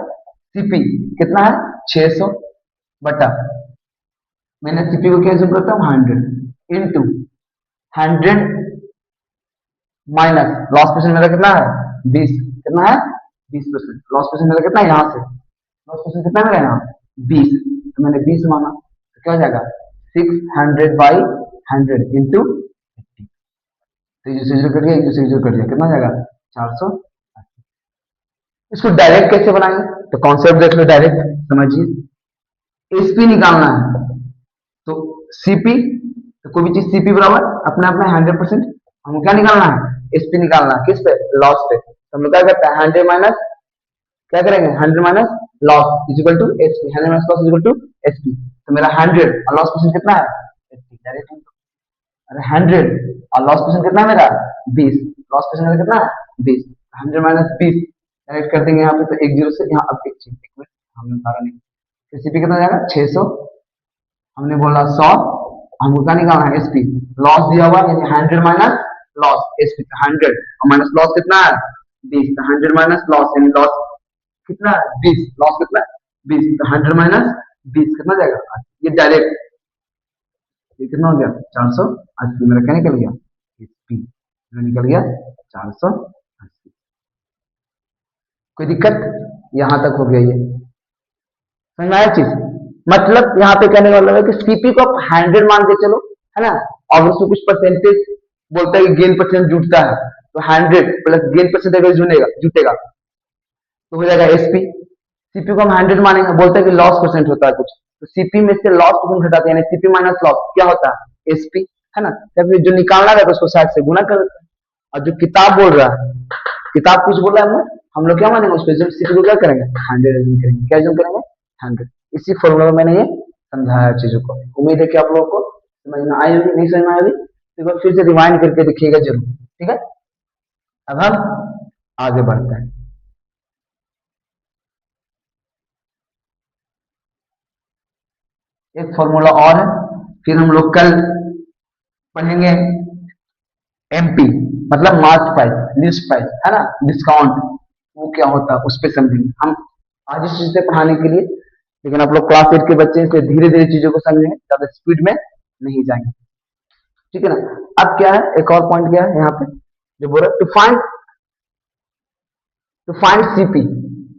सीपी कितना है 600 बटा, मैंने सीपी को क्या एज्यूम करता हूँ 100 इंटू 100 माइनस लॉस परसेंट मेरा कितना है 20, कितना है 20%, लॉस परसेंट मेरा कितना है, यहाँ से लॉस परसेंट कितना मेरा यहाँ 20, तो मैंने 20 माना, तो क्या हो जाएगा 600 बाई 100 इंटू 50, तो ये जीरो कट गया, एक दूसरे जीरो कट गया, कितना हो जाएगा 400। इसको डायरेक्ट कैसे बनाएंगे, तो कॉन्सेप्ट देख लो, डायरेक्ट समझिए, एसपी निकालना है तो सीपी, तो कोई भी चीज सीपी बराबर अपने अपने 100%, हमको क्या निकालना है एसपी निकालना है, किस पे लॉस पे, तो हम लोग क्या करते हैं 100 माइनस क्या करेंगे 100 minus loss is equal to SP, 100 minus loss is equal to SP, तो मेरा 100 और लॉस परसेंट कितना है 80, डायरेक्ट, अरे 100 और लॉस परसेंट कितना है मेरा 20, लॉस परसेंट मेरा कितना है 20, 100 माइनस 20 डायरेक्ट कर देंगे यहाँ पे, तो एक जीरो से यहाँ, अब एक मिनट हमने उतारा नहीं, तो सीपी कितना जाएगा 600, हमने बोला 100, हमको क्या निकालना है एसपी, लॉस दिया हुआ यानी 100 माइनस लॉस एसपी, 100 और माइनस लॉस कितना है 20, तो 100 माइनस लॉस यानी लॉस कितना है 20, लॉस कितना है 20, तो 100 माइनस 20 कितना जाएगा, ये डायरेक्ट, ये कितना हो गया 480, मेरा क्या निकल गया एसपी, मेरा निकल गया 480। कोई दिक्कत, यहां तक हो गया, ये समझ में आया चीज, मतलब यहाँ पे कहने वाला है कि सीपी को आप 100 मान के चलो, है ना, और उसमें कुछ परसेंटेज बोलता है कि गेन परसेंट जुटता है, तो 100 प्लस गेन परसेंट अगर जुटेगा तो हो जाएगा एसपी। सीपी को हम 100 मानेंगे, बोलते हैं कि लॉस परसेंट होता है कुछ, तो सीपी में से लॉस परसेंट घटाते हैं, यानी सीपी माइनस लॉस क्या होता है एसपी, है ना, तब जो निकालना रहता है उसको 60 से गुना कर देते हैं। और जो किताब बोल रहा है, किताब कुछ बोल रहा है, हम लोग क्या मानेंगे उस पर, सीपी को क्या करेंगे 100 एज्यूम करेंगे, क्या एज्यूम करेंगे 100। इसी फॉर्मूला में मैंने ये समझाया चीजों को, उम्मीद है कि आप लोगों को समझ में आई होगी, नहीं समझ में आई होगी तो एक बार फिर से रिवाइंड करके देखिएगा जरूर, ठीक है। अब हम आगे बढ़ते हैं, एक फॉर्मूला और है, फिर हम लोग कल पढ़ेंगे एमपी, मतलब मार्च प्राइस, लिस्ट प्राइस, है ना, डिस्काउंट वो क्या होता है उस पर समझेंगे हम आज इस चीज से पढ़ाने के लिए, लेकिन आप लोग क्लास 8 के बच्चे से धीरे धीरे चीजों को समझेंगे, ज्यादा स्पीड में नहीं जाएंगे, ठीक है ना। अब क्या है, एक और पॉइंट क्या है यहाँ पे जो बोल रहा है टू फाइंड सीपी,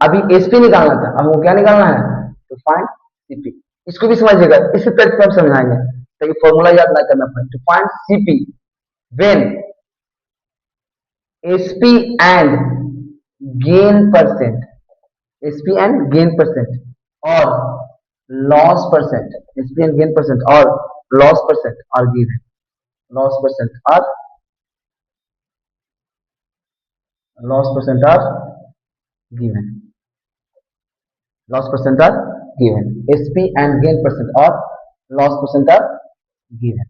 अभी एसपी निकालना था, अब वो क्या निकालना है टू फाइंड सीपी, इसको भी समझिएगा, इसी तरह से हम समझाएंगे ताकि फॉर्मूला याद ना करना पड़े। To find CP when SP and gain percent, SP and gain percent और loss percent, SP and gain percent और loss percent are given, loss percent are given, loss percent are given, SP and gain percent or loss percent are given.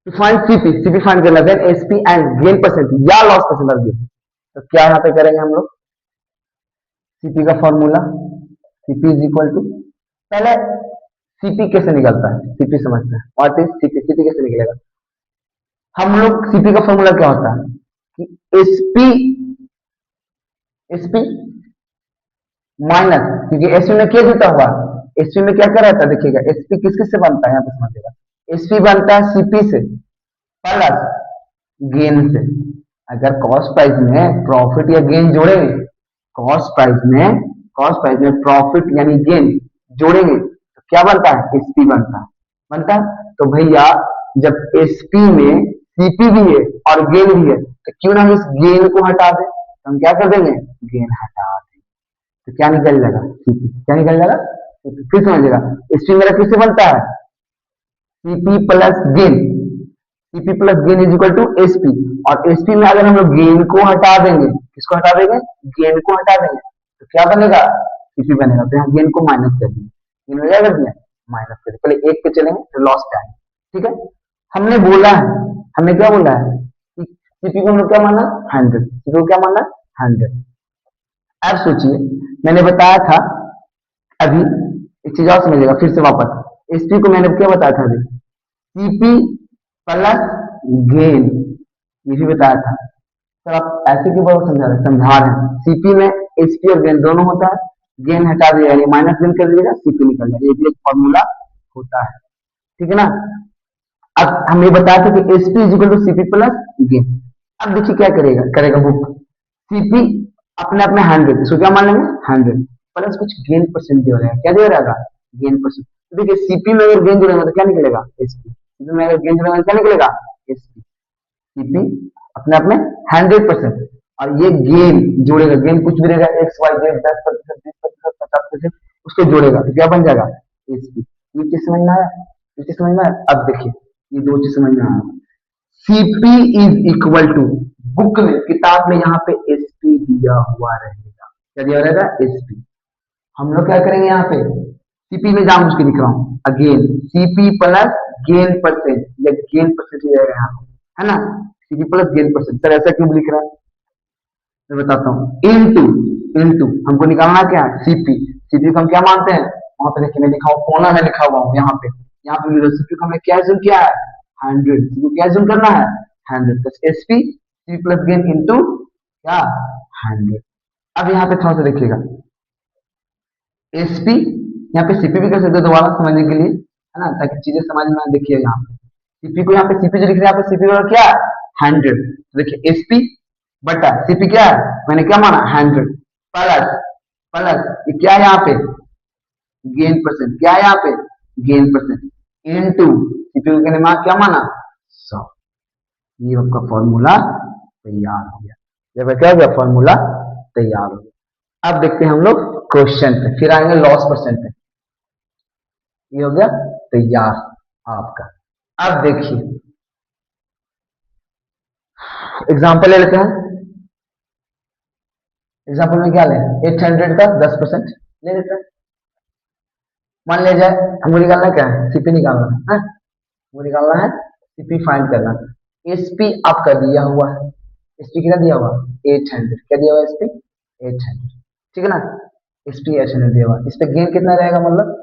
To find CP find करना है SP and gain percent या loss percent are given. तो क्या यहाँ पे करेंगे हम लोग? CP का formula CP is equal to, पहले CP कैसे निकलता है CP समझते हैं. What is CP? CP कैसे निकलेगा? हम लोग CP का फॉर्मूला क्या होता है कि SP माइनस, क्योंकि एसपी में क्या जुटा हुआ, एसपी में क्या कर रहा था देखिएगा, एसपी किस किस से बनता है यहाँ पे समझिएगा, एसपी बनता है सीपी से प्लस गेन से. अगर कॉस्ट प्राइस में प्रॉफिट या गेन जोड़ेंगे, कॉस्ट प्राइस में प्रॉफिट यानी गेन जोड़ेंगे तो क्या बनता है? एसपी बनता है. तो भैया जब एसपी में सीपी भी है और गेन भी है तो क्यों ना हम इस गेन को हटा दें, तो हम क्या कर देंगे? गेन हटा दें. तो क्या निकल जाएगा? सीपी. क्या निकल जाएगा? सीपी. फिर समझिएगा, एसपी मेरा किससे बनता है? CP plus gain. CP plus gain is equal to SP. और एसपी में अगर हम लोग गेन को हटा देंगे, किसको हटा देंगे? गेन को हटा देंगे तो क्या बनेगा? सीपी बनेगा. तो यहाँ गेन को माइनस कर देंगे, गेन हो जाएगा भैया माइनस कर. पहले एक पे चलेंगे तो लॉस पे आएंगे. ठीक है, हमने क्या बोला है कि सीपी को हम लोग क्या माना? 100. सीपी को क्या माना? 100. अब सोचिए, मैंने बताया था अभी, एक चीज और समझिएगा फिर से वापस, एसपी को मैंने क्या बताया था अभी? सीपी प्लस गेन, ये भी बताया था. सर आप ऐसे क्यों बहुत समझा रहे हैं? सीपी में एसपी और गेन दोनों होता है, गेन हटा दिया यानी माइनस गेन कर दीजिएगा, सीपी निकल जाएगा. ये भी एक फॉर्मूला होता है. ठीक है ना. अब हमने बताया था कि SP is equal to CP plus gain. अब देखिए क्या करेगा बुक, सीपी अपने अपने 100, इसको क्या मान लेंगे? 100 प्लस कुछ गेन परसेंट दिया रहेगा. क्या दिया रहेगा? Gain percent. तो देखिए सीपी में अगर गेन जोड़ेंगे तो क्या निकलेगा? एसपी. सीपी में अगर गेन जोड़ेंगे तो क्या निकलेगा? एसपी. सीपी अपने अपने 100% और ये गेन जोड़ेगा, गेन कुछ भी रहेगा, एक्स वाई जेड 10%, 20%, 50%, उसको जोड़ेगा तो क्या बन जाएगा? एसपी. ये चीज समझ में आया? ये चीज समझ में आया? अब देखिए ये दो चीज समझ में आया. CP is equal to, book में किताब में यहाँ पे एसपी दिया हुआ रहेगा. क्या दिया रहेगा? एसपी. हम लोग क्या करेंगे यहाँ पे? सीपी में जान के लिख रहा हूँ again, CP plus gain percent या गेन परसेंट रहेगा यहाँ पे, है ना. CP plus gain percent. Sir ऐसा क्यों लिख रहा है मैं बताता हूँ. इनटू हमको निकालना क्या है? सीपी. सीपी को हम क्या मानते हैं? वहां पे देखिए मैं लिखा हूँ, कोना में लिखा हुआ हूँ यहाँ पे सीपी को हमें क्या जूम किया है? 100. सीपी को क्या जूम करना है? 100 plus SP, CP plus gain into क्या? 100. अब यहाँ पे थोड़ा सा देखिएगा, एसपी यहाँ पे सीपी भी कर सकते हो दोबारा समझने के लिए, है ना, ताकि चीजें समझ में आए. देखिए यहाँ पे सीपी को, यहाँ पे सीपी जो लिख रहे हैं यहाँ पे सीपी का क्या है? 100. तो देखिए एसपी बटा सीपी क्या है? मैंने क्या माना? 100 प्लस प्लस ये क्या है यहाँ पे? Gain percent. क्या है यहाँ पे? गेन परसेंट इनटू सीपी को मैंने क्या माना? 100. ये आपका फॉर्मूला तैयार हो गया. जब क्या हो गया? फॉर्मूला तैयार हो गया. अब देखते हैं हम लोग क्वेश्चन पे, फिर आएंगे लॉस परसेंट पे. ये हो गया तैयार आपका. अब देखिए एग्जांपल ले लेते हैं. एग्जांपल में क्या लें? 800 का 10% ले लेते हैं. मान लिया जाए हमको निकालना क्या है? सीपी निकालना है. वो निकालना है, सीपी फाइंड करना. एसपी आपका दिया हुआ है. एसपी कितना दिया हुआ? 800. क्या दिया हुआ? एसपी 800. ठीक है ना. एसपी 800 दिया हुआ. इस पे गेन कितना रहेगा? मतलब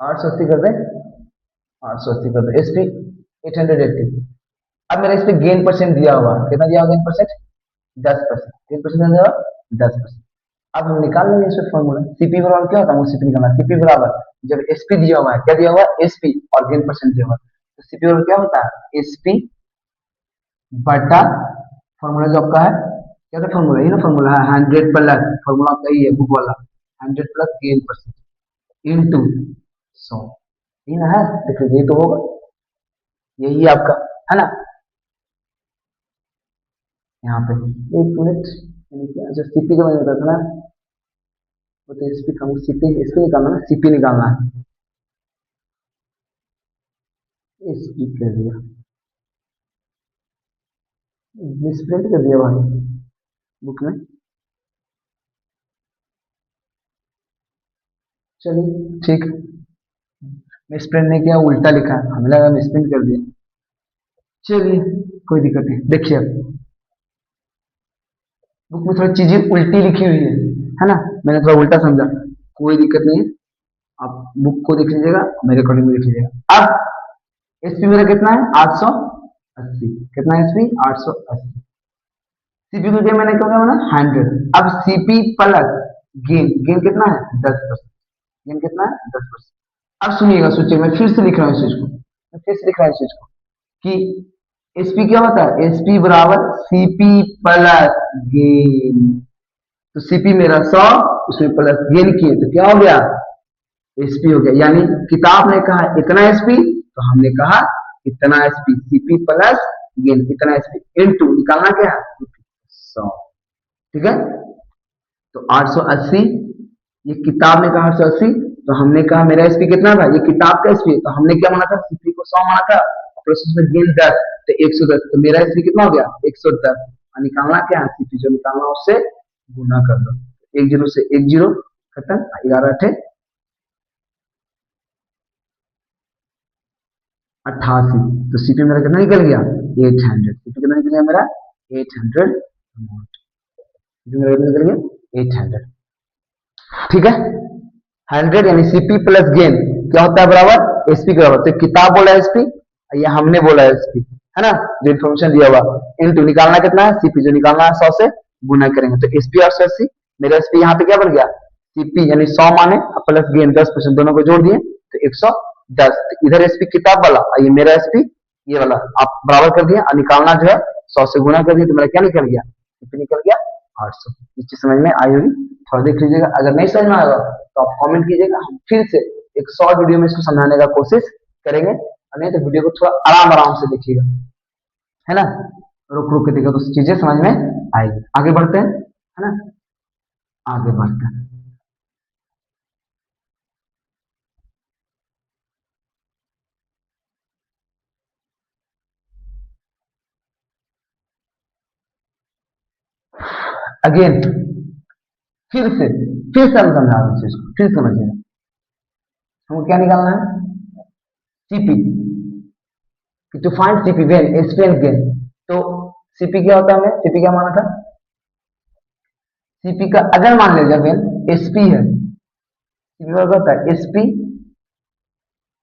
880 कर दे, 880 कर दे. एसपी 880. अब मेरा इस पे गेन परसेंट दिया हुआ, कितना दिया हुआ? Gain percent 10%. गेन परसेंट दिया हुआ 10%. अब हम निकाल लेंगे इसमें फॉर्मूला. सीपी बराबर क्या होता है? सीपी निकालना. सीपी बराबर जब एसपी दिया हुआ है, क्या दिया हुआ है? एसपी और गेन परसेंट दिया हुआ है, तो सीपी बराबर क्या होता है? एसपी बटा फॉर्मूला जो आपका है, क्या था फॉर्मूला? ये ना फॉर्मूला है 100 प्लस, फॉर्मूला आपका ये है बुक वाला, 100 प्लस गेन परसेंट इनटू 100. ये ना है, देखिए ये तो होगा, यही आपका है ना. यहाँ पे एक मिनट, अच्छा सीपी का मैंने बताया था ना, वो तो एसपी का, सीपी इसको निकालना है, सीपी निकालना है. एसपी कर दिया, मिसप्रिंट कर दिया भाई बुक में। चलिए ठीक, मिसप्रिंट नहीं किया, उल्टा लिखा है, हमें लगा मिसप्रिंट कर दिया। चलिए कोई दिक्कत नहीं, देखिए अब बुक में थोड़ी चीजें उल्टी लिखी हुई है ना, मैंने थोड़ा उल्टा समझा, कोई दिक्कत नहीं है, आप बुक को देख लीजिएगा, मेरे अकॉर्डिंग में लिख लीजिएगा। अब एसपी मेरा कितना है 880, कितना है एसपी 880, सीपी को दिया मैंने क्या होगा ना 100। अब सीपी प्लस गेन, गेन कितना है 10%, गेन कितना है 10%। अब सुनिएगा, सोचिए, मैं फिर से लिख रहा हूँ इस चीज को, मैं फिर से लिख रहा हूँ इस चीज को कि एसपी क्या होता है, एसपी बराबर सीपी प्लस गेन। तो सीपी मेरा 100, उसमें प्लस गेन किए तो क्या हो गया एसपी हो गया, यानी किताब ने कहा इतना एसपी तो हमने कहा इतना एसपी, सीपी प्लस गेन इतना एसपी इनटू निकालना क्या है 100। ठीक है, तो 880, ये किताब ने कहा 880, तो हमने कहा मेरा एसपी कितना था, ये किताब का एसपी, तो हमने क्या माना था सीपी को 100 माना था, प्लस उसमें गेन 10, तो 110, तो मेरा एसपी कितना हो गया 110। और निकालना क्या है सीपी, जो निकालना उससे गुना कर दो, एक जीरो से एक जीरो खत्म, 11 अठे 88, तो सीपी मेरा कितना निकल गया 800, सीपी कितना निकल गया मेरा 800, सीपी मेरा कितना निकल गया 800। ठीक है, 100 यानी सीपी प्लस गेन क्या होता है बराबर एसपी के बराबर, तो किताब बोला एसपी, ये हमने बोला एसपी, है ना, जो इन्फॉर्मेशन दिया हुआ इनटू निकालना कितना है सीपी, जो निकालना है 100 से गुना करेंगे, तो एसपी 880, मेरा एसपी यहाँ पे क्या बन गया सीपी यानी 100 माने प्लस गेन 10%, दोनों को जोड़ दिए तो 110, तो इधर एसपी किताब वाला और ये मेरा एसपी ये वाला आप बराबर कर दिया, और निकालना जो है 100 से गुना कर दिया, तो मेरा क्या निकल गया सीपी निकल गया 800। ये चीज समझ में आई होगी, थोड़ा देख लीजिएगा, अगर नहीं समझ में आएगा तो आप कमेंट कीजिएगा, हम फिर से एक शॉर्ट वीडियो में इसको समझाने का कोशिश करेंगे, और नहीं तो वीडियो को थोड़ा आराम आराम से देखिएगा, है ना, रुक रुक के देखिएगा तो चीजें समझ में आएगी। आगे बढ़ते हैं, है ना, आगे बढ़ते हैं। अगेन फिर से हम समझा रहे हैं इस चीज को, फिर समझिएगा, हमको क्या निकालना है CP, to find CP when SP and gain, तो सीपी क्या होता है, हमें सीपी क्या माना था, सीपी का अगर मान लीजिए वेन एसपी है, सीपी का क्या होता है एसपी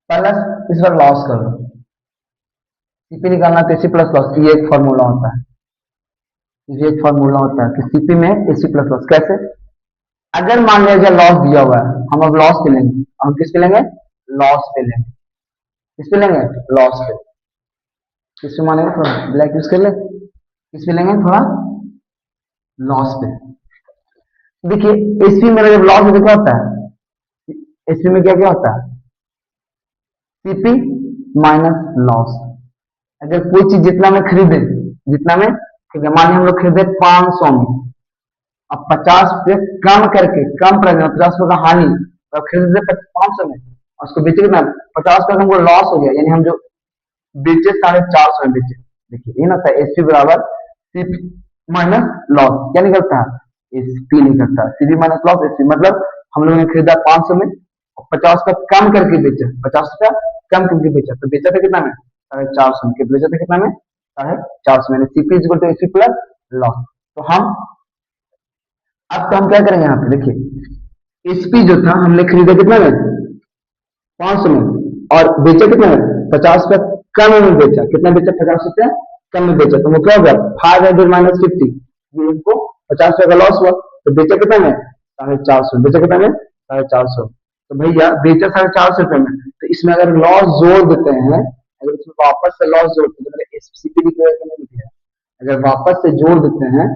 प्लस इस बार लॉस कर दो, सीपी निकालना तो एसी प्लस लॉस, ये एक फॉर्मूला होता है, ये एक फॉर्मूला होता है कि सीपी में एसी प्लस लॉस कैसे, अगर मान लीजिए लॉस दिया हुआ है, हम अब लॉस पे लेंगे, हम किस पे लेंगे लॉस पे लेंगे, किस पे लेंगे लॉस पे, किस पे मानेंगे थोड़ा ब्लैक यूज कर ले, किस पे लेंगे थोड़ा लॉस पे। देखिए एसपी मेरा जब लॉस होता क्या होता है, एसपी में क्या क्या होता है सीपी माइनस लॉस, अगर कोई चीज जितना में खरीदे, जितना में खरीदे, मान लीजिए हम लोग खरीदे 500 में, अब 50 रुपये कम करके, कम प्राइस में 50 रुपये का हानि, तो खरीदे 500 में और उसको बेचे कितना 50 रुपये का, हमको लॉस हो गया, यानी हम जो बेचे 450 में बेचे। देखिए ये ना था एसपी बराबर सीपी माइनस लॉस, क्या निकलता है एसपी निकलता है, सीपी माइनस लॉस एसपी, मतलब हम लोगों ने खरीदा 500 में और 50 रुपया कम करके बेचा, 50 रुपया कम करके बेचा, तो बेचा था कितना में 450 में, बेचा था कितना में 450 में, CP equal to SP plus loss. तो हम अब तो हम क्या करेंगे यहाँ पे देखिए, एसपी जो था हमने खरीदा कितना में 500 में और बेचा कितना में 50 रुपया कम में बेचा, कितना बेचा 50 रुपया कम में बेचा, तो वो क्या हो गया 500 - 50, ये इनको 50 रुपया का लॉस हुआ, तो बेचा कितना में 450, बेचा कितना में 450, तो भैया बेचा 450 रुपये में, तो इसमें अगर लॉस जोड़ देते हैं, अगर इसमें वापस से लॉस जोड़ते हैं, तो सीपी नहीं दिया, अगर वापस से जोड़ देते हैं,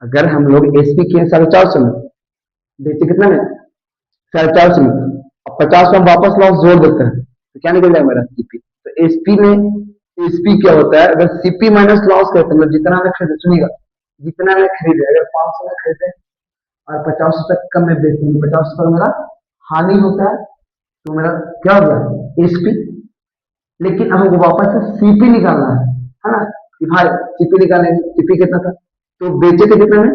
अगर हम लोग एसपी किए 450 में, बेचे कितना में 450 में, अब 50 में हम वापस लॉस जोड़ देते हैं, तो क्या निकल जाएगा मेरा सीपी, तो एसपी में एसपी क्या होता है, अगर सीपी माइनस लॉस करते हैं, मतलब जितना में खरीदे, सुनिएगा जितना में खरीदे, अगर 500 में खरीदे और 50 रुपये कम में बेचते हैं, 50 रुपये मेरा हानि होता है, तो मेरा क्या हो गया एसपी, लेकिन अब हमको वापस से सीपी निकालना है ना, कि भाई सीपी निकालेंगे, सीपी कितना था, तो बेचे थे कितना में,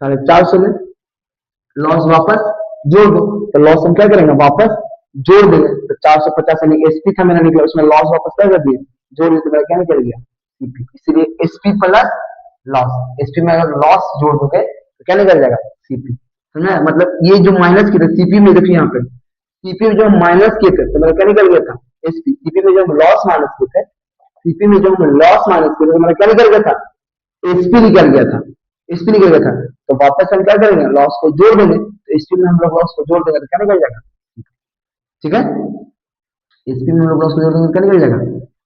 450 में, लॉस वापस जोड़ दो, तो लॉस हम क्या करेंगे, वापस जोड़ देंगे, तो 450 यानी एसपी था मेरा निकला, उसमें लॉस वापस क्या कर दिए, जोड़ दिए, तो मेरा क्या निकल गया, सीपी। इसलिए एसपी प्लस लॉस, एसपी में अगर लॉस जोड़ दोगे तो क्या निकल जाएगा, सीपी। समझा, मतलब ये जो माइनस किया था सीपी में, देखिए यहाँ पे सीपी में जो हम माइनस किए थे तो मेरा क्या निकल गया था, एसपी। सीपी में जो हम लॉस माइनस किए थे, सीपी में जो हम लॉस माइनस किए थे तो मेरा क्या निकल गया था, एसपी निकल गया था, एसपी निकल गया था। तो वापस हम क्या करेंगे, लॉस को जोड़ देंगे, तो एसपी में हम लोग लॉस को जोड़ देंगे तो क्या निकल जाएगा, ठीक है, एसपी में हम लोग लॉस को जोड़ देंगे तो क्या निकल जाएगा,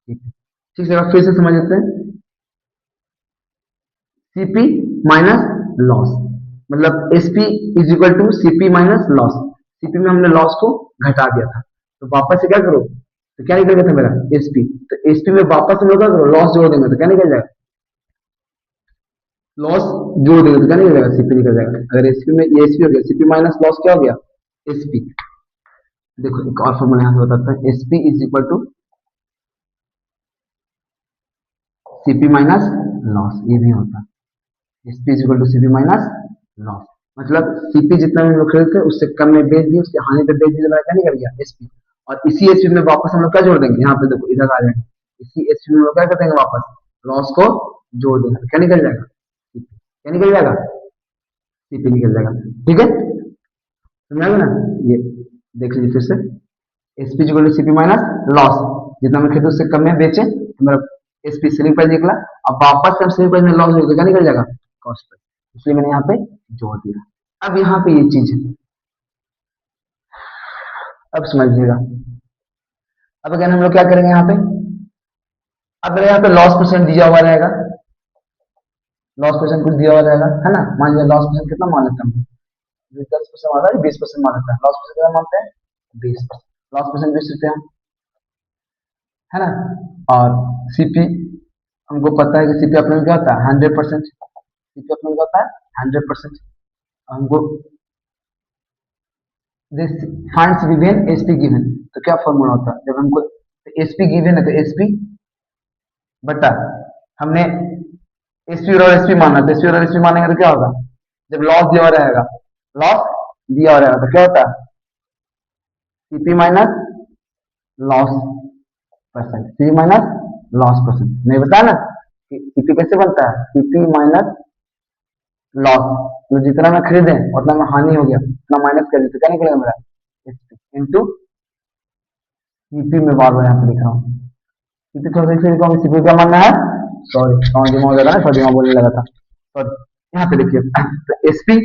ठीक है। फिर से समझ लेते हैं, सीपी माइनस लॉस, मतलब SP is equal to CP minus loss. CP में हमने लॉस को घटा दिया था, तो वापस से क्या करो, तो क्या निकल गया था मेरा, एसपी। तो एसपी में वापस हम लोग क्या करो, लॉस जोड़ देंगे तो क्या निकल जाएगा, लॉस जोड़ देंगे तो क्या निकल जाएगा, सीपी निकल जाएगा। अगर एसपी में ये एसपी हो गया, सीपी माइनस लॉस क्या हो गया, एसपी। देखो एक और फॉर्मूला यहाँ से बताते हैं, SP is equal to CP minus loss, ये भी होता है, SP is equal to CP minus loss. मतलब सीपी जितना हम लोग खरीदते हैं उससे कम में बेच दिए, उसके हानि पे बेच दिए, तो क्या निकल गया, एसपी। और इसी एसपी में वापस हम लोग क्या जोड़ देंगे, यहाँ पे देखो इधर आ जाएंगे, इसी एसपी में हम लोग क्या कर देंगे, वापस लॉस को जोड़ देंगे, तो क्या निकल जाएगा, क्या निकल जाएगा, सीपी निकल जाएगा। ठीक है, समझ में ना, ये देख लीजिए फिर से, SP equal to CP minus loss, जितना मैं खरीदूं उससे कम में बेचे तो मेरा एसपी सेलिंग प्राइस निकला। अब वापस से सेलिंग प्राइस में लॉस हो तो क्या निकल जाएगा, कॉस्ट प्राइस, इसलिए मैंने यहाँ पे जोड़ दिया। अब यहाँ पे ये चीज है, अब समझिएगा। अब अगर हम लोग क्या करेंगे यहाँ पे, अब यहाँ पे लॉस परसेंट दिया हुआ रहेगा, लॉस परसेंट कुछ दिया हुआ रहेगा, है ना, मान लीजिए लॉस परसेंट कितना मान लेते हैं, 10% मान रहा है, 20% मान लेते हैं, लॉस परसेंट कितना मानते हैं, 20%, लॉस परसेंट 20 रुपया, है ना। और सीपी हमको पता है कि सीपी अपने क्या होता है, 100%, सीपी अपने क्या होता है, 100%। हमको this funds given SP given, तो क्या फॉर्मूला होता है, जब हमको एसपी गिवन है तो एसपी बटा, हमने एसपी और एसपी माना, तो एसपी और एसपी मानेंगे तो क्या होगा, जब लॉस दिया हुआ रहेगा, लॉस दिया हुआ रहेगा तो क्या होता है, CP minus loss percent, CP minus loss percent. नहीं बताया ना कि सीपी कैसे बनता है, सीपी माइनस लॉस, तो जितना मैं खरीदे उतना में हानि हो गया, उतना माइनस कर दिया तो क्या निकलेगा मेरा, एसपी इंटू सीपी में बार बार यहाँ पे लिख रहा हूँ, सीपी थोड़ा सा लिखा हूँ, सीपी क्या मानना है, सॉरी कौन दिमाग हो रहा है, थोड़ा दिमाग बोलने लगा था, सॉरी। यहाँ पे देखिए, तो एसपी,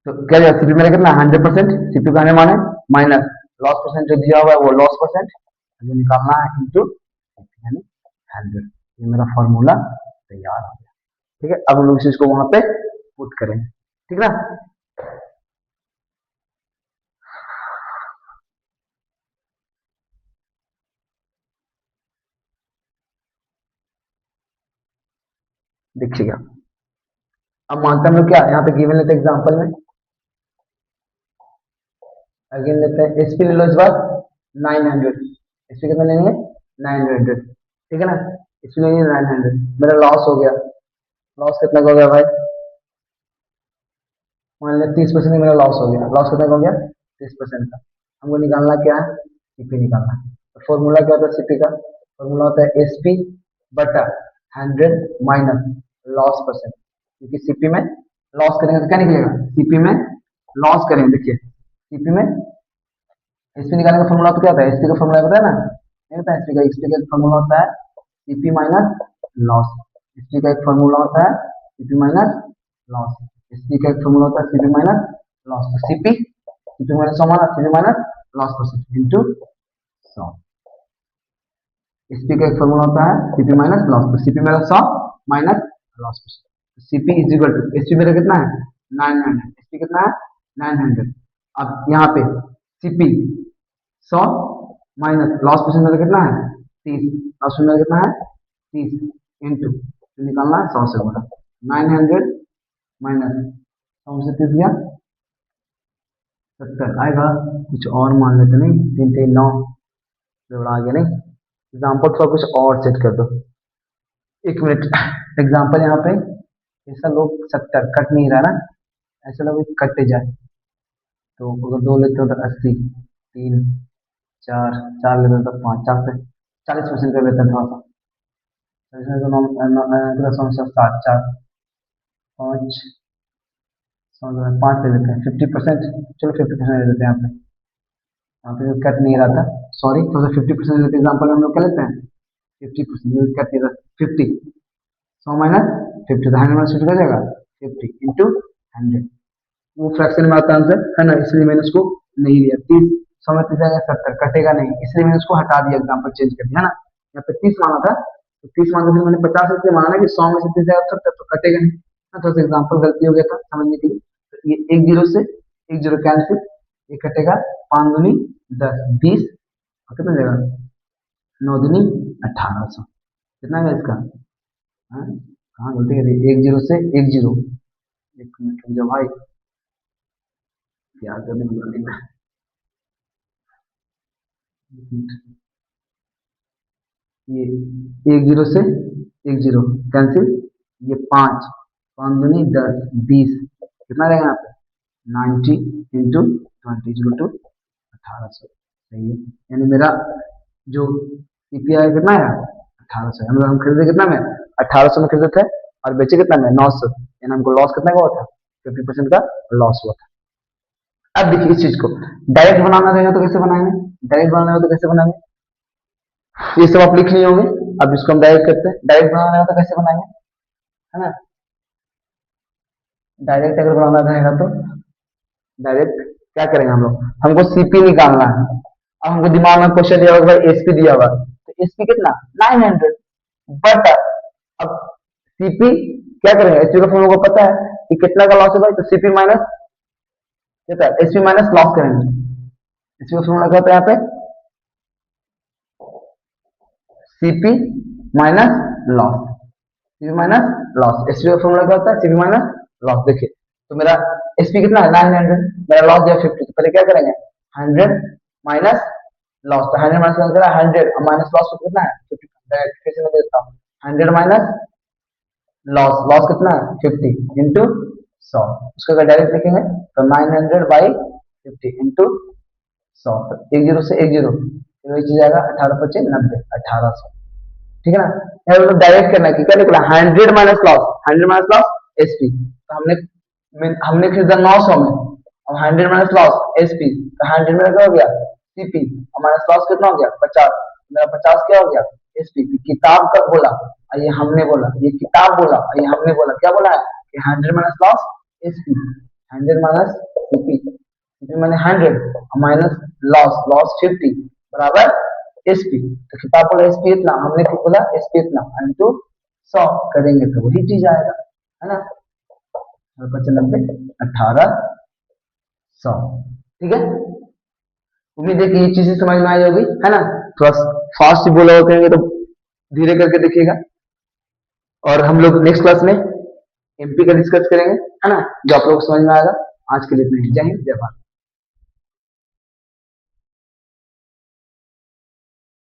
तो क्या जाएगा, सीपी मेरा कितना 100%, सीपी का हमें माने माइनस लॉस परसेंट जो दिया हुआ है वो लॉस परसेंट जो निकालना है, इंटू यानी 100। ये मेरा फॉर्मूला तैयार हो गया। ठीक है, अब हम लोग इस चीज को वहां पे पुट करेंगे, ठीक है ना। देखिएगा, अब मानते हम लोग क्या यहाँ पे गिवन लेते हैं एग्जांपल में, अगेन लेते हैं एसपी ले लो इस बार 900, एसपी कितना लेंगे 900, ठीक है ना, एसपी लेंगे 900, मेरा लॉस हो गया, लॉस कितना का हो गया भाई, मान लिया 30% मेरा लॉस हो गया, लॉस कितना का हो गया 30% का। हमको निकालना क्या है, सीपी निकालना है, तो फॉर्मूला क्या होता है सीपी का, फॉर्मूला होता है एसपी बटा 100 माइनस लॉस परसेंट, क्योंकि सीपी में लॉस करेंगे तो क्या निकलेगा, सीपी में लॉस करेंगे, देखिए सीपी में एसपी निकालने का फॉर्मूला तो क्या होता है, एसपी का फॉर्मूला पता है ना, नहीं पता एसपी का, एसपी का फॉर्मूला होता है सीपी माइनस लॉस, एसपी का एक फॉर्मूला होता है सीपी माइनस लॉस, एसपी का एक फॉर्मूला होता है सीपी माइनस लॉस, तो CP CP minus 100 minus CP minus loss percent into 100, SP का एक फॉर्मूला होता है सीपी माइनस लॉस, तो सीपी मेरा 100 minus loss percent, CP is equal to SP मेरा कितना है 900, एसपी कितना है 900। अब यहाँ पे सीपी 100 माइनस लॉस परसेंट मेरा कितना है 30, लॉस परसेंट मेरा कितना है 30 इंटू, तो निकालना है 100 से गुणा, 900 माइनस 100 से 30 गया 70 आएगा, कुछ और मान लेते नहीं, 3 3 9, थोड़ा आगे नहीं, एग्जाम्पल थोड़ा कुछ और सेट कर दो। एक मिनट, एग्जाम्पल यहाँ पे ऐसा लोग 70 कट नहीं रहा ना, ऐसा लोग कटे जाए तो अगर 2 लेते हो तो 80, 3, 4, 4 लेते हो तो 5, 4 से 40% कर लेते हैं थोड़ा सा। तो इसमें तो नौ 7, 4, 5, 5 ले लेते हैं 50%। चलो 50% ले लेते हैं यहाँ पे कट नहीं रहा था, सॉरी, थोड़ा सा 50% लेते एग्जाम्पल में हम लोग क्या लेते हैं 50%, कट नहीं रहा 50, 100 माइनस 50 तो 100 माइनस 50 हो जाएगा 50 इंटू 100, वो फ्रैक्शन में आता है आंसर, है ना, इसलिए मैंने उसको नहीं लिया। 30, 100 में 30 आएगा 70, कटेगा नहीं, इसलिए मैंने उसको हटा दिया, एग्जाम्पल चेंज कर दिया, है ना। यहाँ पे 30 माना था तो 30 मान के फिर मैंने 50 इसलिए माना ना कि 100 में से 30 आएगा 70 तो कटेगा नहीं, ना, थोड़ा सा एग्जाम्पल गलती हो गया था समझने के लिए। तो ये एक जीरो से एक जीरो कैंसिल, ये कटेगा 5 दूनी 10, 20 और कितना जाएगा 9 दूनी 1800, कितना है इसका, हाँ, कहाँ गलती करी, एक जीरो से एक जीरो, एक मिनट रुक जाओ भाई, क्या करने वाली मैं, ये एक जीरो से एक जीरो कैंसिल, ये 5, 5 दूनी 10, 20, कितना रहेगा यहाँ पे 90 इंटू 20 जीरो टू 1800, सही है। यानी मेरा जो सीपीआई कितना है 1800, हम खरीदे कितना में 1800 में खरीदे थे और बेचे कितना में 900, यानी हमको लॉस कितना का हुआ था 50% का लॉस हुआ था। अब देखिए इस चीज को डायरेक्ट बनाना रहेगा तो कैसे बनाएंगे, डायरेक्ट बनाना होगा तो कैसे बनाएंगे, ये सब आप लिख लिए होंगे। अब इसको हम डायरेक्ट करते हैं, डायरेक्ट बनाना होगा तो कैसे बनाएंगे, है ना। डायरेक्ट अगर बनाना रहेगा तो डायरेक्ट क्या करेंगे हम लोग, हमको सीपी निकालना है। अब हमको दिमाग में क्वेश्चन दिया होगा एसपी दिया होगा, तो एसपी कितना 900, बट अब सीपी क्या करेंगे, एसपी का फॉर्मूला को पता है कि कितना का लॉस है भाई, तो सीपी माइनस कितना, एसपी माइनस लॉस करेंगे। एसपी का फॉर्मूला क्या होता है यहाँ पे, CP minus loss, CP minus loss, SP का फॉर्मूला क्या होता है, सीपी माइनस लॉस। देखिए तो मेरा एसपी कितना है 900, मेरा लॉस दिया 50, तो पहले क्या करेंगे 100 माइनस लॉस, तो 100 माइनस 100 माइनस लॉस कितना है 50, फिर से मैं देता हूँ 100 माइनस लॉस, लॉस कितना है 50 इंटू 100, उसको अगर डायरेक्ट लिखेंगे तो 900 बाई 50 इंटू 100, तो एक जीरो से एक जीरो, वही चीज आएगा 18×5 = 90, 1800, ठीक है ना। यार मतलब डायरेक्ट करना है कि क्या निकला 100 minus loss, 100 minus loss SP, तो हमने खरीदा 900 में, अब 100 माइनस लॉस एसपी, तो 100 में क्या हो गया सीपी, और माइनस लॉस कितना हो गया 50, मेरा 50 क्या हो गया एसपी। किताब कब बोला, और ये हमने बोला, ये किताब बोला और ये हमने बोला, क्या बोला है कि 100 minus loss SP, 100 minus CP, CP मैंने 100 माइनस लॉस, लॉस 50 बराबर एसपी, तो किताब बोला एसपी इतना, हमने फिर बोला एसपी इतना, इंटू 100 करेंगे तो वही चीज आएगा, है ना, 95, 1800, ठीक है। उम्मीद है कि ये चीजें समझ में आई होगी, है ना। थोड़ा फास्ट बोला करेंगे तो धीरे करके देखिएगा, और हम लोग नेक्स्ट क्लास में एमपी का डिस्कस करेंगे, है ना, जो आप लोग समझ में आएगा। आज के लिए इतना ही, जय हिंद जय भारत।